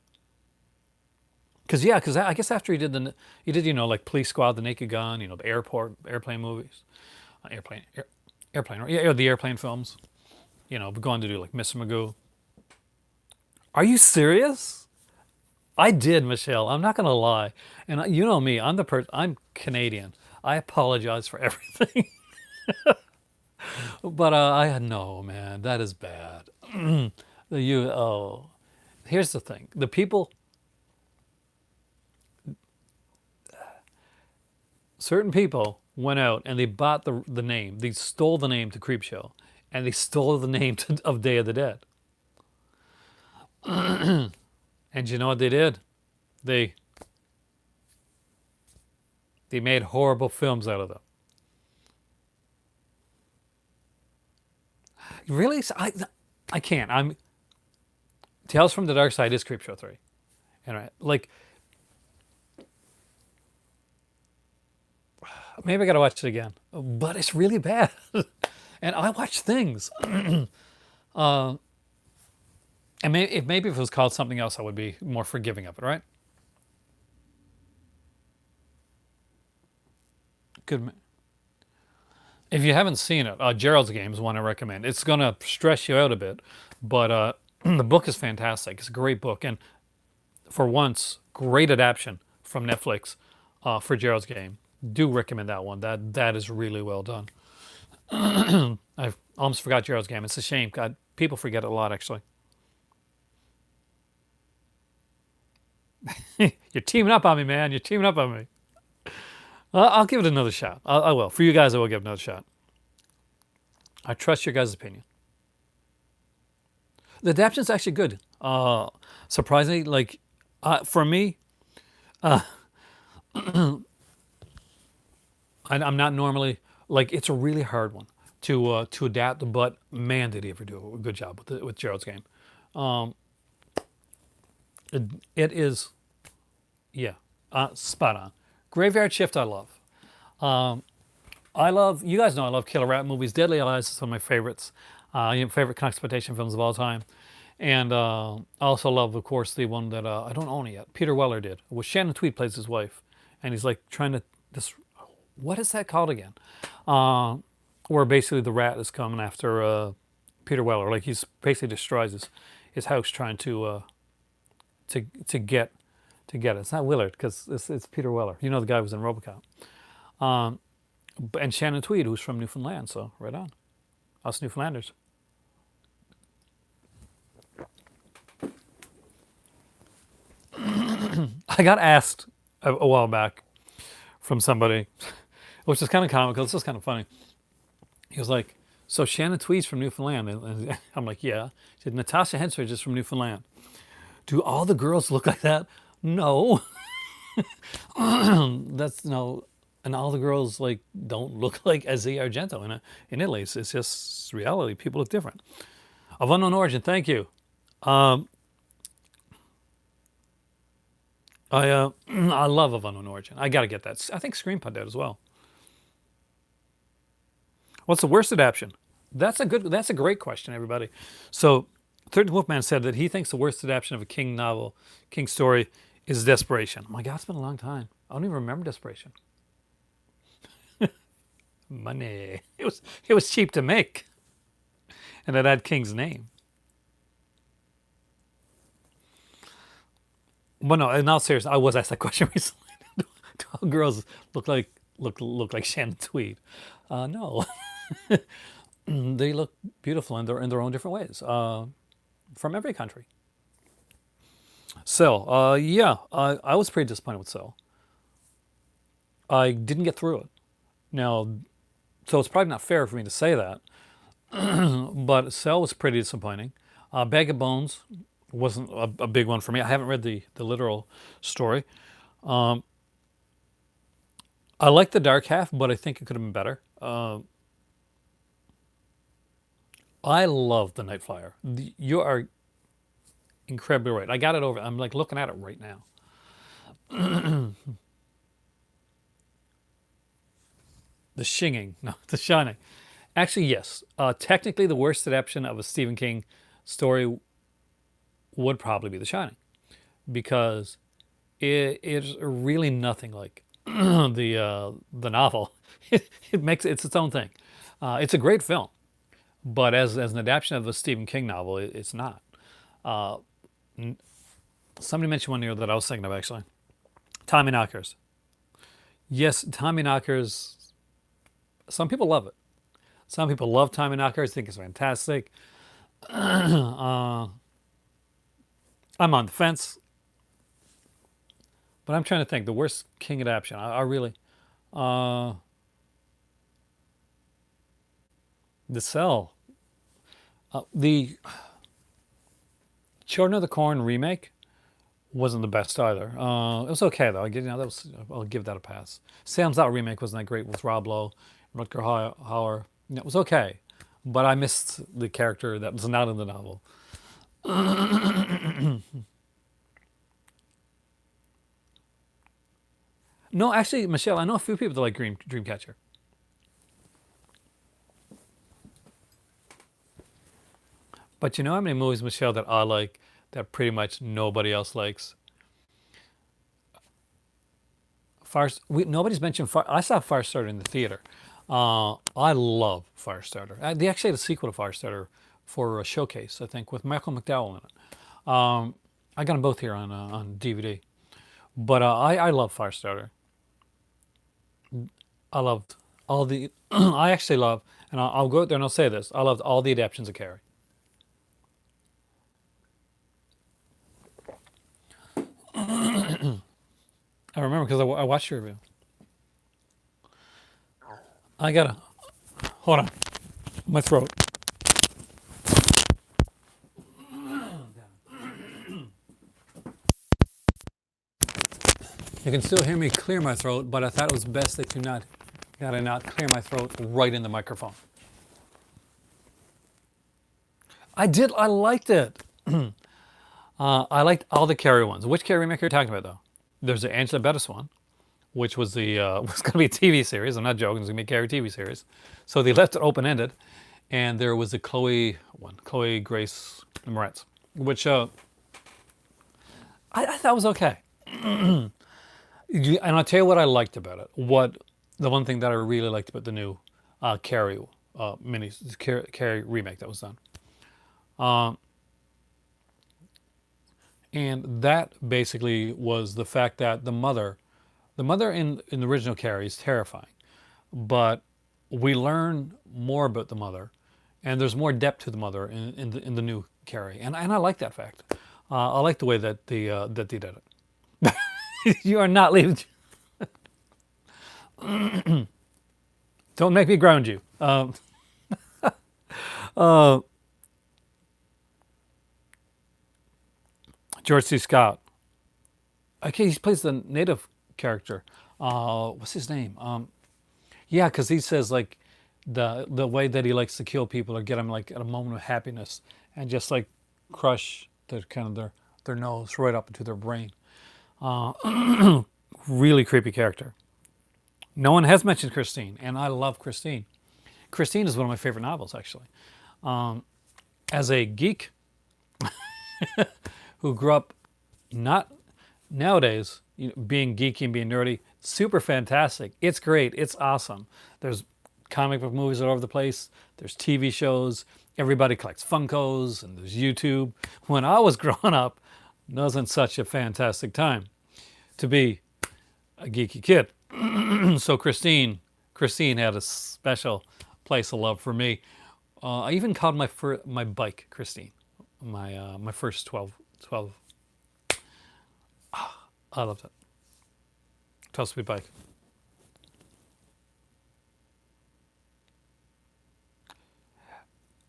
S1: Because I guess after he did like Police Squad, The Naked Gun, the airplane movies, airplane, yeah, the airplane films. Going to do like Mr. Magoo. Are you serious? I did, Michelle. I'm not gonna lie, and you know me. I'm Canadian. I apologize for everything, but I no man, that is bad. Here's the thing: the people, certain people went out and they bought the name. They stole the name to Creepshow, and they stole the name of Day of the Dead. And you know what they did? They they made horrible films out of them. Really? I can't. I'm Tales from the Dark Side is Creepshow 3. And like maybe I gotta watch it again. But it's really bad. And I watch things. And maybe if it was called something else, I would be more forgiving of it, right? Good. If you haven't seen it, Gerald's Game is one I recommend. It's gonna stress you out a bit, but the book is fantastic. It's a great book, and for once, great adaptation from Netflix for Gerald's Game. Do recommend that one. That is really well done. I almost forgot Gerald's Game. It's a shame. God, people forget it a lot, actually. You're teaming up on me, man. You're teaming up on me. I'll give it another shot. I will. For you guys, I will give it another shot. I trust your guys' opinion. The adaptation's actually good. Surprisingly, like for me, I'm not normally like it's a really hard one to adapt, but man, did he ever do a good job with Gerald's Game. Um, it is, yeah, spot on. Graveyard Shift, I love. Um, I love. You guys know I love killer rat movies. Deadly Eyes is one of my favorites. Favorite exploitation films of all time. And I also love, of course, the one that I don't own it yet. Peter Weller did. Well, Shannon Tweed plays his wife, and he's like trying to this. What is that called again? Uh, where basically the rat is coming after Peter Weller. Like he's basically destroys his house trying to get it. It's not Willard because it's Peter Weller. You know the guy who was in RoboCop. Um, and Shannon Tweed, who's from Newfoundland. So right on, us Newfoundlanders. I got asked a while back from somebody, which is kind of comical. It's just kind of funny. He was like, "So Shannon Tweed's from Newfoundland," and I'm like, "Yeah." He said, "Natasha Henstridge is from Newfoundland. Do all the girls look like that?" No, that's no. And all the girls like don't look like Ezzy Argento in Italy. It's just reality. People look different. Of unknown origin. Thank you. Um, I love Of Unknown Origin. I gotta get that. I think Screenpod did as well. What's the worst adaptation? That's a great question, everybody. So, Third Wolfman said that he thinks the worst adaptation of a King novel, King story, is Desperation. Oh my God, it's been a long time. I don't even remember Desperation. Money. It was cheap to make, and it had King's name. But no, in all seriousness, I was asked that question recently. Do all girls look like Shannon Tweed? No, they look beautiful in their own different ways. From every country. So, yeah, I was pretty disappointed with Cell. I didn't get through it. Now, so it's probably not fair for me to say that, but Cell was pretty disappointing. Bag of Bones wasn't a big one for me. I haven't read the literal story. I like the dark half, but I think it could have been better. I love the Night Flyer. You are incredibly right. I got it over. I'm like looking at it right now. The Shinging, no, The Shining. Actually, yes. Technically, the worst adaptation of a Stephen King story would probably be The Shining because it's really nothing like the novel. It makes it's its own thing. It's a great film, but as an adaptation of a Stephen King novel, it's not. Uh, Somebody mentioned one here that I was thinking of actually. Tommy Knockers. Yes, Tommy Knockers. Some people love it. Some people love Tommy Knockers. Think it's fantastic. I'm on the fence, but I'm trying to think the worst King adaptation. I really uh, the Cell, the Children of the Corn remake wasn't the best either. It was okay though. I'll give that a pass. Sam's Out remake wasn't that great with Rob Lowe, Rutger Hauer. It was okay, but I missed the character that was not in the novel. No, actually, Michelle, I know a few people that like Dreamcatcher. But you know how many movies, Michelle, that I like that pretty much nobody else likes? Nobody's mentioned Fire. I saw Firestarter in the theater. I love Firestarter. They actually had a sequel to Firestarter for a showcase, I think, with Michael McDowell in it. I got them both here on DVD. But I love Firestarter. I loved all the. I actually love, and I'll go out there and I'll say this. I loved all the adaptations of Carrie. I remember because I watched your review. I gotta hold on. My throat. You can still hear me clear my throat, but I thought it was best that I not clear my throat right in the microphone. I did. I liked it. I liked all the Carrie ones. Which Carrie remake are you talking about though? There's the Angela Bettis one, which was the was going to be a TV series. I'm not joking. It was going to be a Carrie TV series. So they left it open ended, and there was the Chloe one, Chloe Grace Moretz, which I thought was okay. And I'll tell you what I liked about it. What the one thing that I really liked about the new Carrie Carrie remake that was done, and that basically was the fact that the mother in the original Carrie is terrifying, but we learn more about the mother, and there's more depth to the mother in the new Carrie, and I like that fact. I like the way that they did it. You are not leaving. Don't make me ground you. Uh, George C. Scott. Okay, he plays the native character. What's his name? Yeah, because he says like the way that he likes to kill people or get them like at a moment of happiness and just like crush their nose right up into their brain. Really creepy character. No one has mentioned Christine, and I love Christine. Christine is one of my favorite novels, actually. As a geek who grew up not nowadays, being geeky and being nerdy, super fantastic. It's great. It's awesome. There's comic book movies all over the place. There's TV shows. Everybody collects Funkos, and there's YouTube. When I was growing up, it wasn't such a fantastic time to be a geeky kid. So Christine had a special place of love for me. I even called my bike Christine. My first 12. I loved it. 12-speed bike.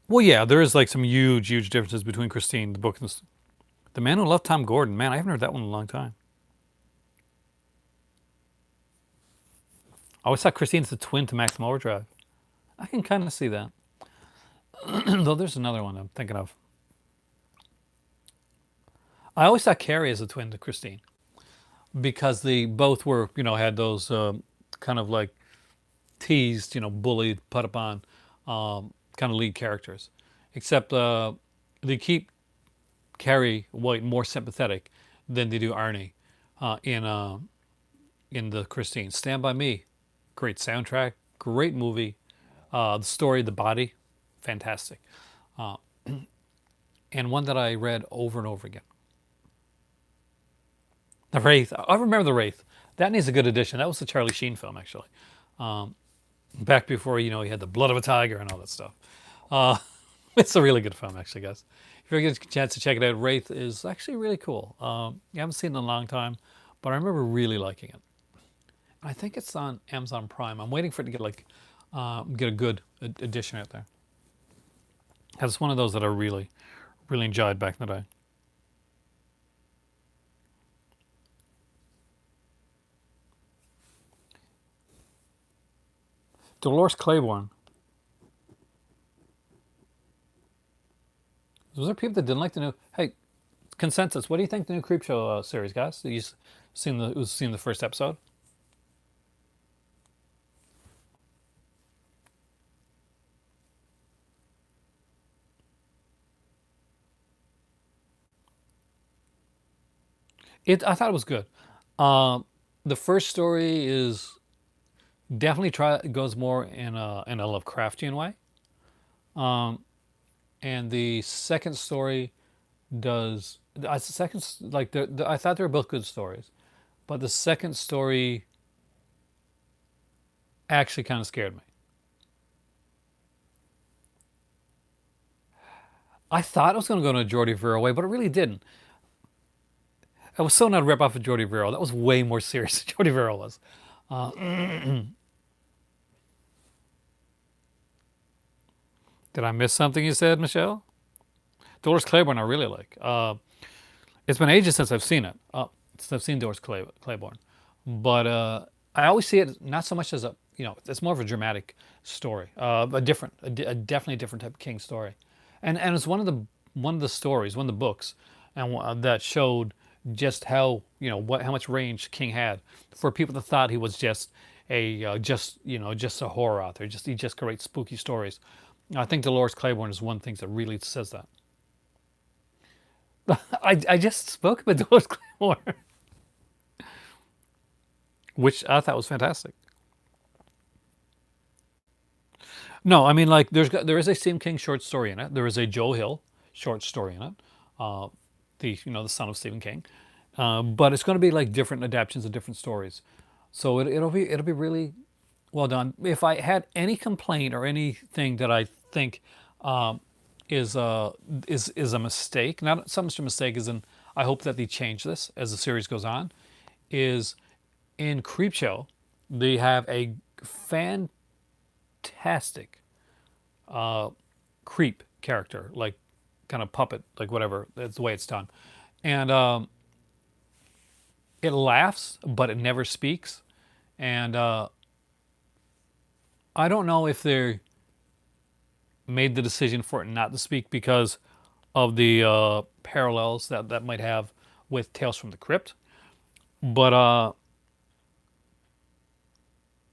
S1: Well, yeah, there is like some huge differences between Christine, the book, and the Man Who Loved Tom Gordon. Man, I haven't heard that one in a long time. I always thought Christine's the twin to Maximum Overdrive. I can kind of see that. Though there's another one I'm thinking of. I always thought Carrie is a twin to Christine because they both were, had those kind of like teased, bullied, put upon kind of lead characters. Except they keep Carrie White more sympathetic than they do Arnie in the Christine. Stand by Me, great soundtrack, great movie. The story, the body, fantastic, and one that I read over and over again. The Wraith. I remember The Wraith. That needs a good edition. That was the Charlie Sheen film, actually. Back before, he had the blood of a tiger and all that stuff. Uh, it's a really good film, actually, guys. If you ever get a chance to check it out, Wraith is actually really cool. You haven't seen it in a long time, but I remember really liking it. I think it's on Amazon Prime. I'm waiting for it to get a good edition out there. It's one of those that I really enjoyed back in the day. Dolores Claiborne. Was there people that didn't like the new? Hey, consensus. What do you think the new Creepshow series, guys? You seen the first episode? I thought it was good. Um, the first story is definitely goes more in a Lovecraftian way, and the second story does. The second like I thought they were both good stories, but the second story actually kind of scared me. I thought it was going to go in a Jordy Verrill way, but it really didn't. It was so not a rip off of Jordy Verrill. That was way more serious than Jordy Verrill was. Uh, did I miss something you said, Michelle? Dolores Claiborne, I really like. It's been ages since I've seen it. Since I've seen Claiborne, but I always see it not so much as it's more of a dramatic story, a definitely different type of King story, and it's one of the stories, one of the books, and that showed just how how much range King had for people that thought he was just just a horror author, he just creates spooky stories. I think Dolores Claiborne is one thing that really says that. I just spoke about Dolores Claiborne, which I thought was fantastic. No, I mean like there is a Stephen King short story in it. There is a Joe Hill short story in it. Uh, the son of Stephen King, but it's going to be like different adaptations of different stories. So it'll be really well done. If I had any complaint or anything that I think um, is a mistake, not so much a mistake as in I hope that they change this as the series goes on, is in Creepshow they have a fantastic uh, creep character, like kind of puppet, like whatever. That's the way it's done, and it laughs, but it never speaks. And I don't know if they made the decision for it not to speak because of the parallels that might have with Tales from the Crypt. But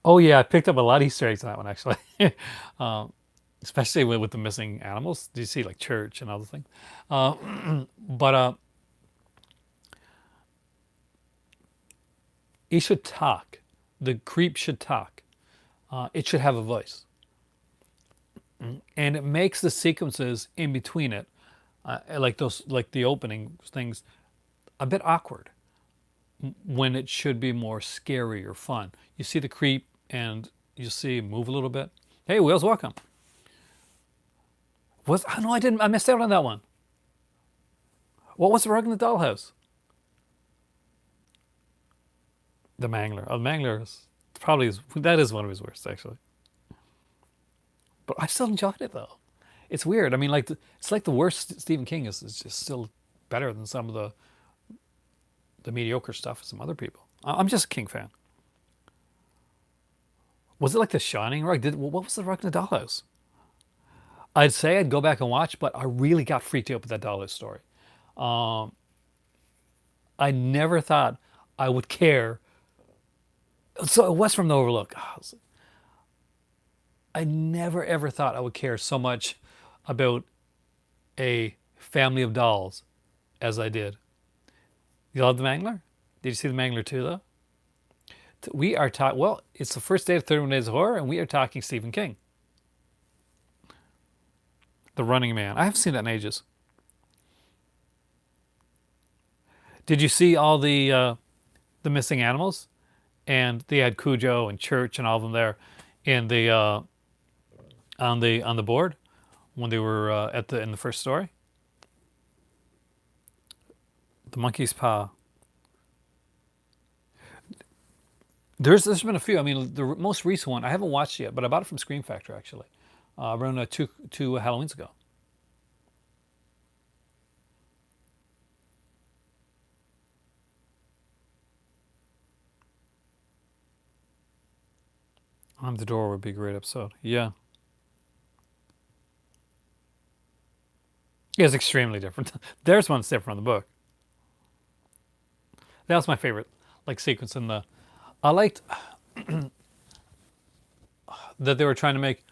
S1: oh yeah, I picked up a lot of Easter eggs on that one actually, um, especially with the missing animals. Do you see like church and other things? But he should talk. The creep should talk. It should have a voice. and it makes the sequences in between it, like those, like the opening things, a bit awkward when it should be more scary or fun. You see the creep, and you see him move a little bit. Hey, Wheels, welcome. Was I know I didn't. I missed out on that one. What was the rug in the dollhouse? The Mangler. Oh, the Mangler is probably that is one of his worst actually. But I still enjoyed it though. It's weird. I mean, like it's like the worst Stephen King is just still better than some of the mediocre stuff of some other people. I'm just a King fan. Was it like The Shining rug? What was the rug in the dollhouse? I'd say I'd go back and watch, but I really got freaked out with that dollhouse story. I never thought I would care. So West from the Overlook. I never ever thought I would care so much about a family of dolls as I did. You love the Mangler? Did you see the Mangler too, though? We are talking. Well, it's the first day of 31 Days of Horror, and we are talking Stephen King, The Running Man. I haven't seen that in ages. Did you see all the missing animals? And they had Cujo and Church and all of them there in the on the board when they were at the in the first story. The monkey's paw. There's been a few. I mean, the most recent one I haven't watched yet, but I bought it from Scream Factory actually, around two Halloweens ago. On the Door would be a great episode. Yeah, it's extremely different. There's one different from the book. That was my favorite, like sequence in the. I liked that they were trying to make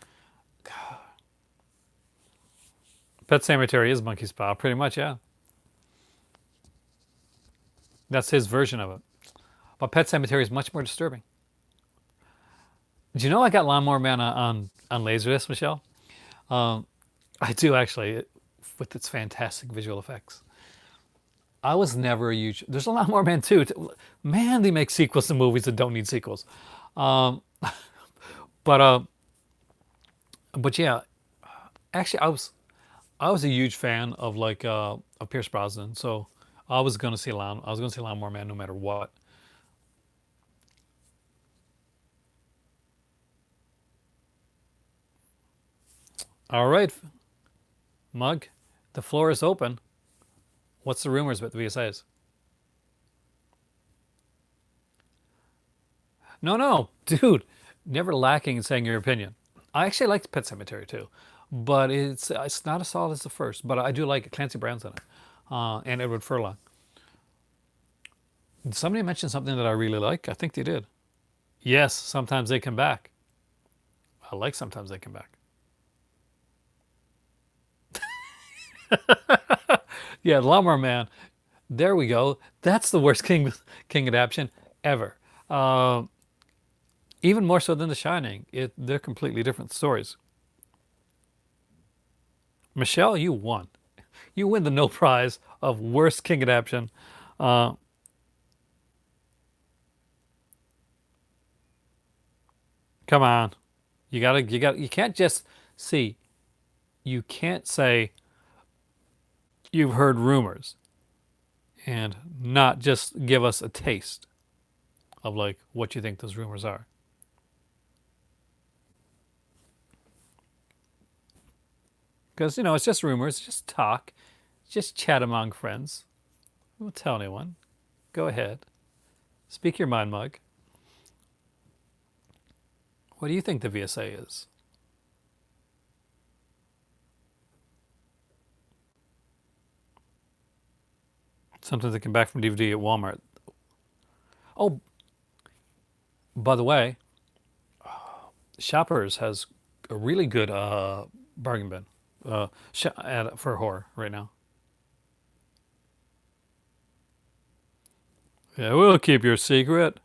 S1: Pet Cemetery is Monkey's Paw, pretty much. Yeah, that's his version of it. But Pet Cemetery is much more disturbing. Do you know I got Lawnmower Man on Laserdisc, Michelle? Um, I do actually, with its fantastic visual effects. I was never a huge. There's a lot more Man too. Man, they make sequels to movies that don't need sequels. Um, but but yeah, actually, I was a huge fan of like of Pierce Brosnan. So I was gonna see Lawnmower Man no matter what. All right, Mug, the floor is open. What's the rumors about the VSAs? No, no, dude, never lacking in saying your opinion. I actually liked Pet Cemetery too, but it's not as solid as the first. But I do like it. Clancy Brown's in it, and Edward Furlong. Somebody mentioned something that I really like. I think they did. Yes, sometimes they come back. I like sometimes they come back. Yeah, Lawnmower Man. There we go. That's the worst King adaptation ever. Uh, Even more so than The Shining. They're completely different stories. Michelle, you won. You win the no prize of worst King adaptation. Uh, Come on, you can't just see. You can't say you've heard rumors and not just give us a taste of like what you think those rumors are. Because it's just rumors, it's just talk, just chat among friends. Don't tell anyone. Go ahead, speak your mind, Mug. What do you think the VSA is? Something that came back from DVD at Walmart. Oh, by the way, Shoppers has a really good bargain bin for horror right now. Yeah, we'll keep your secret.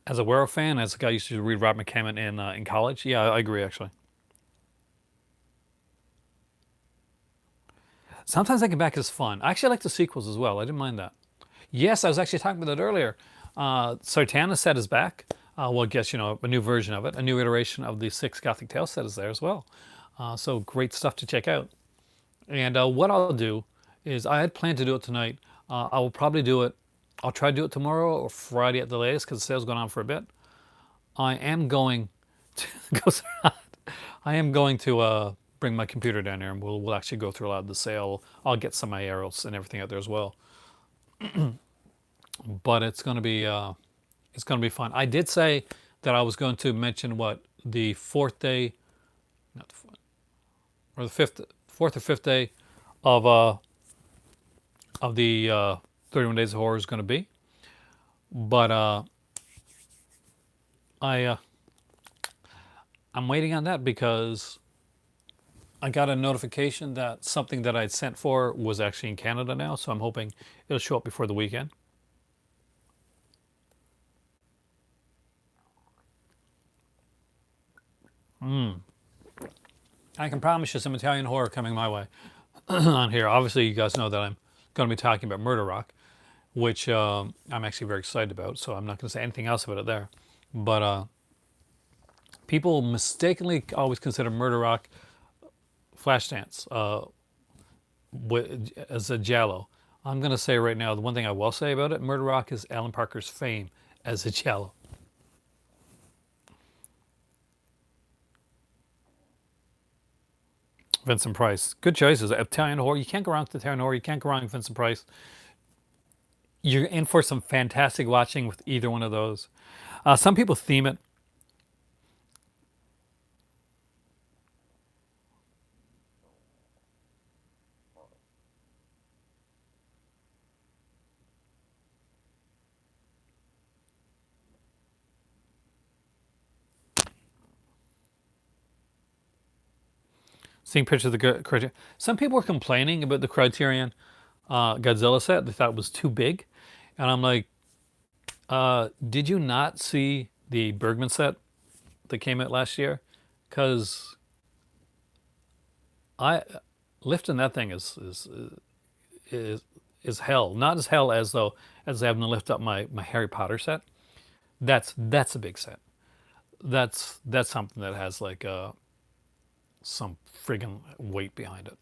S1: As a werewolf fan, as a guy who used to read Rob McCammon in college, yeah, I agree actually. Sometimes I get back as fun. I actually like the sequels as well. I didn't mind that. Yes, I was actually talking about that earlier. Sartana set is back. Well, I guess a new version of it, a new iteration of the Six Gothic Tales set is there as well. So great stuff to check out. And what I'll do is I had planned to do it tonight. I will probably do it. I'll try to do it tomorrow or Friday at the latest because the sale's going on for a bit. I am going to go. I am going to bring my computer down here, and we'll actually go through a lot of the sale. I'll get some of my arrows and everything out there as well. But it's going to be fun. I did say that I was going to mention what the fourth day, not the fourth, or the fifth, fourth or fifth day of the 31 Days of Horror is going to be. But I I'm waiting on that because I got a notification that something that I'd sent for was actually in Canada now, so I'm hoping it'll show up before the weekend. I can promise you some Italian horror coming my way on here. Obviously, you guys know that I'm going to be talking about Murder Rock, which I'm actually very excited about, so I'm not going to say anything else about it there. But people mistakenly always consider Murder Rock Flashdance as a Giallo. I'm going to say right now, the one thing I will say about it, Murder Rock is Alan Parker's fame as a Giallo. Vincent Price. Good choices. Italian horror. You can't go wrong with Italian horror. You can't go wrong with Vincent Price. You're in for some fantastic watching with either one of those. Some people theme it. Seeing pictures of the Criterion. Some people were complaining about the Criterion Godzilla set. They thought it was too big. And I'm like, did you not see the Bergman set that came out last year? Because I lifting that thing is is hell. Not as hell as though as having to lift up my Harry Potter set. That's a big set. That's something that has like some friggin' weight behind it.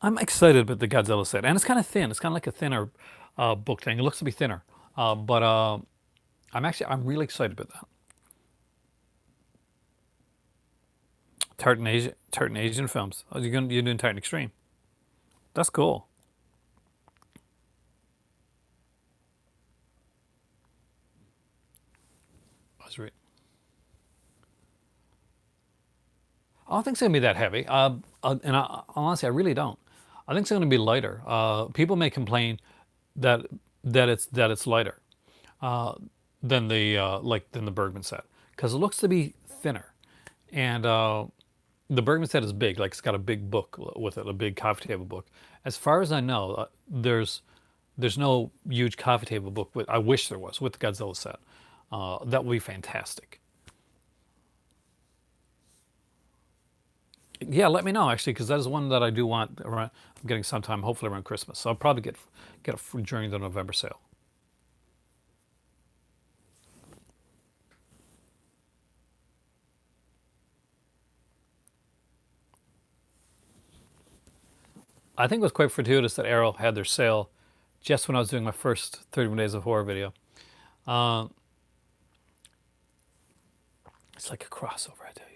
S1: I'm excited about the Godzilla set, and it's kind of thin. It's kind of like a thinner book thing. It looks to be thinner, but I'm really excited about that. Tartan Asian films. Oh, you're doing Tartan Extreme. That's cool. That's right. I don't think it's gonna be that heavy. Honestly, I really don't. I think it's gonna be lighter. People may complain that it's lighter than the Bergman set because it looks to be thinner, and the Bergman set is big. Like it's got a big book with it, a big coffee table book. As far as I know, there's no huge coffee table book. I wish there was with the Godzilla set. That would be fantastic. Yeah, let me know actually, because that is one that I do want. I'm getting sometime, hopefully around Christmas. So I'll probably get it during the November sale. I think it was quite fortuitous that Arrow had their sale just when I was doing my first 31 Days of Horror video. Uh, it's like a crossover, I tell you.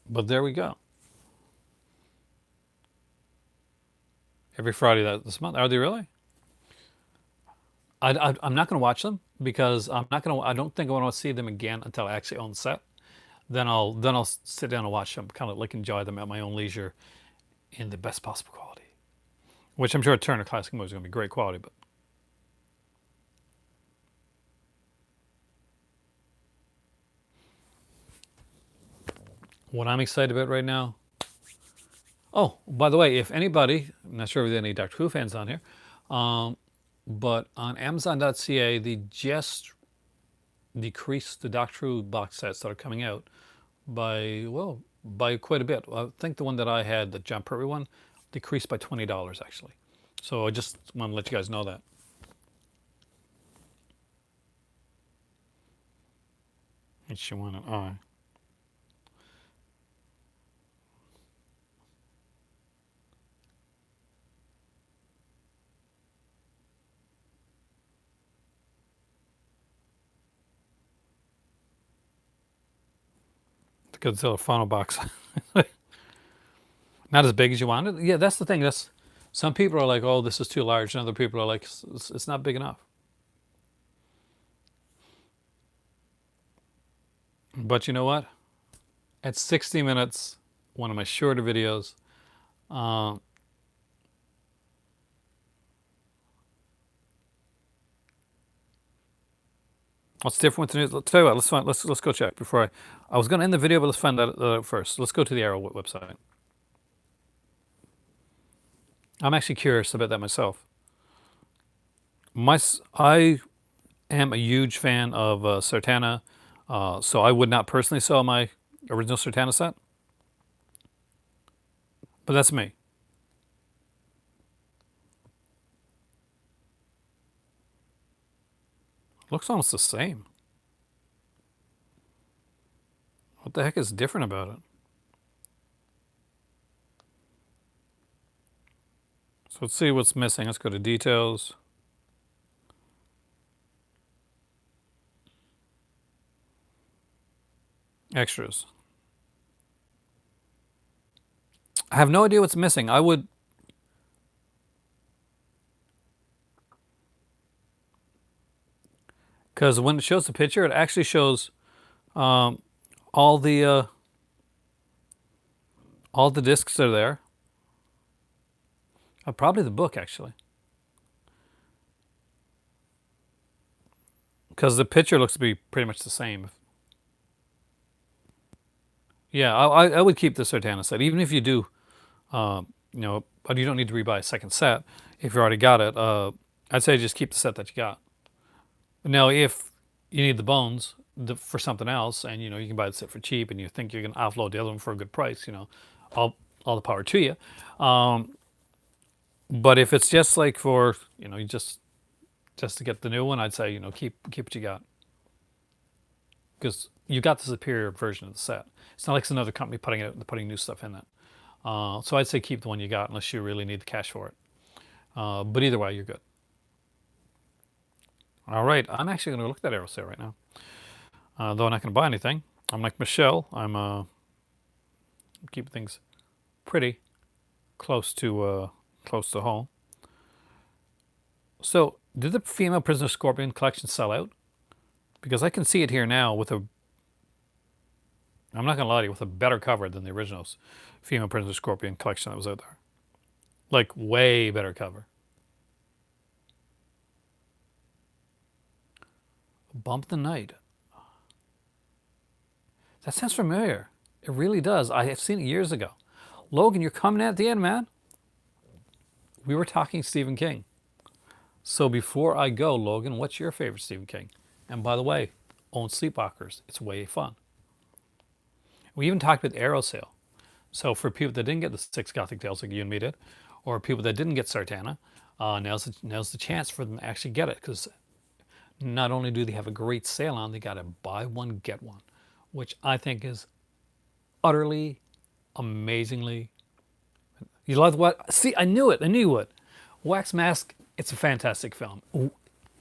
S1: But there we go. Every Friday this month. Are they really? I'm not going to watch them because I'm not going to. I don't think I want to see them again until I actually own the set. Then I'll sit down and watch them, kind of like enjoy them at my own leisure in the best possible quality. Which I'm sure Turner Classic Movies is going to be great quality, but What I'm excited about right now. Oh, by the way, if anybody, I'm not sure if there's any Doctor Who fans on here, um, but on Amazon.ca, they just decreased the Doctor Who box sets that are coming out by, well, by quite a bit. I think the one that I had, the John Pertwee one, decreased by $20 actually. So I just want to let you guys know that. And she wanted, oh, the Godzilla final box. Not as big as you wanted. Yeah, that's the thing. That's some people are like, oh, this is too large, and other people are like, it's not big enough. But you know what? At 60 minutes, one of my shorter videos, uh, what's different with the news? Let's tell you what. Let's go check before I was going to end the video, but let's find that out first. Let's go to the Arrow website. I'm actually curious about that myself. I am a huge fan of Sartana, so I would not personally sell my original Sartana set, but that's me. Looks almost the same. What the heck is different about it? So let's see what's missing. Let's go to details. Extras. I have no idea what's missing. I would. Because when it shows the picture, it actually shows um, all the uh, all the discs are there. Probably the book actually, because the picture looks to be pretty much the same. Yeah, I would keep the Sartana set, even if you do. But you don't need to rebuy a second set if you already got it. I'd say just keep the set that you got. Now, if you need the bones for something else, and you can buy the set for cheap, and you think you're going to offload the other one for a good price, all the power to you. But if it's just like for you just to get the new one, I'd say keep what you got, because you got the superior version of the set. It's not like it's another company putting new stuff in it. So I'd say keep the one you got unless you really need the cash for it. But either way, you're good. All right, I'm actually going to look at that arrow sale right now. Though I'm not going to buy anything. I'm like Michelle. I'm keeping things pretty close to home. So, did the female prisoner scorpion collection sell out? Because I can see it here now with a. I'm not going to lie to you, with a better cover than the original female prisoner scorpion collection that was out there. Like way better cover. Bump the Night. That sounds familiar. It really does. I have seen it years ago. Logan, you're coming at the end, man. We were talking Stephen King. So before I go, Logan, what's your favorite Stephen King? And by the way, own Sleepwalkers. It's way fun. We even talked about Arrow Sale. So for people that didn't get the 6 Gothic Tales like you and me did, or people that didn't get Sartana, now's the chance for them to actually get it, because not only do they have a great sale on, they got a buy one, get one, which I think is utterly, amazingly. You love what? See, I knew it. I knew you would. Wax Mask, it's a fantastic film.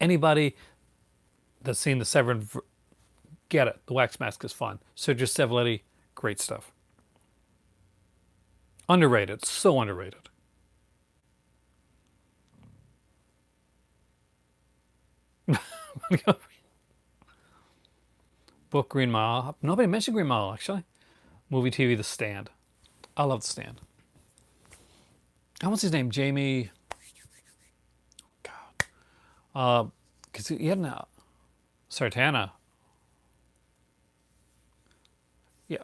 S1: Anybody that's seen the Severin, get it. The Wax Mask is fun. Sergio Savaletti, great stuff. Underrated, so underrated. Book Green Mile. Nobody mentioned Green Mile actually. Movie TV The Stand. I love The Stand. What's his name? Jamie. God. Because he had Sartana. Yeah.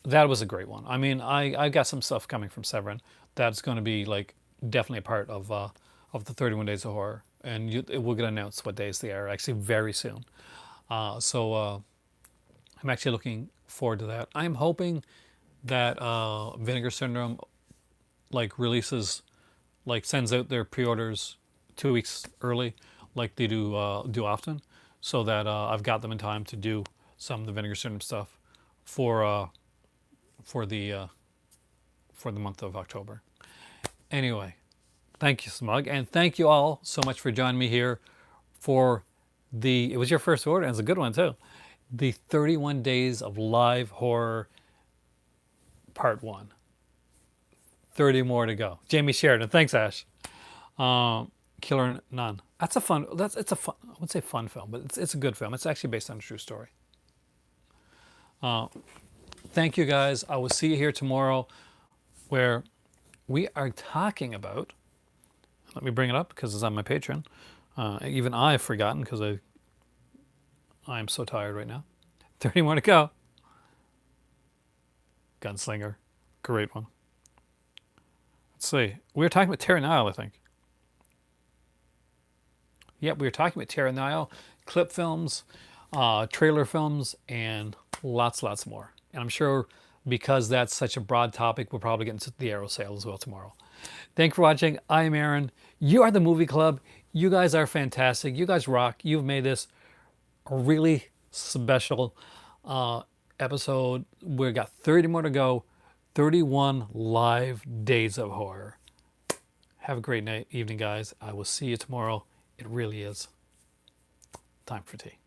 S1: That was a great one. I mean, I got some stuff coming from Severin that's going to be like definitely a part of the 31 Days of Horror, and it will get announced what days they are actually very soon. So I'm actually looking forward to that. I'm hoping that Vinegar Syndrome like releases, like sends out their pre-orders 2 weeks early, like they do often, so that I've got them in time to do some of the Vinegar Syndrome stuff for uh, for the uh, for the month of October. Anyway, thank you, Smug, and thank you all so much for joining me here for the. It was your first order, and it's a good one too. The 31 Days of Live Horror Part One. 30 more to go. Jamie Sheridan, thanks, Ash. Killer Nun. That's a fun. It's a fun. I wouldn't say fun film, but it's a good film. It's actually based on a true story. Thank you guys. I will see you here tomorrow, where we are talking about. Let me bring it up because it's on my Patreon. Even I've forgotten because I am so tired right now. 30 more to go. Gunslinger, great one. Let's see. We were talking about Terra Nile, I think. Yep, we were talking about Terra Nile, clip films, trailer films, and lots more. And I'm sure because that's such a broad topic, we'll probably get into the Arrow sale as well tomorrow. Thank you for watching. I'm Aaron. You are the Movie Club. You guys are fantastic. You guys rock. You've made this a really special episode. We've got 30 more to go. 31 live days of horror. Have a great night, evening, guys. I will see you tomorrow. It really is time for tea.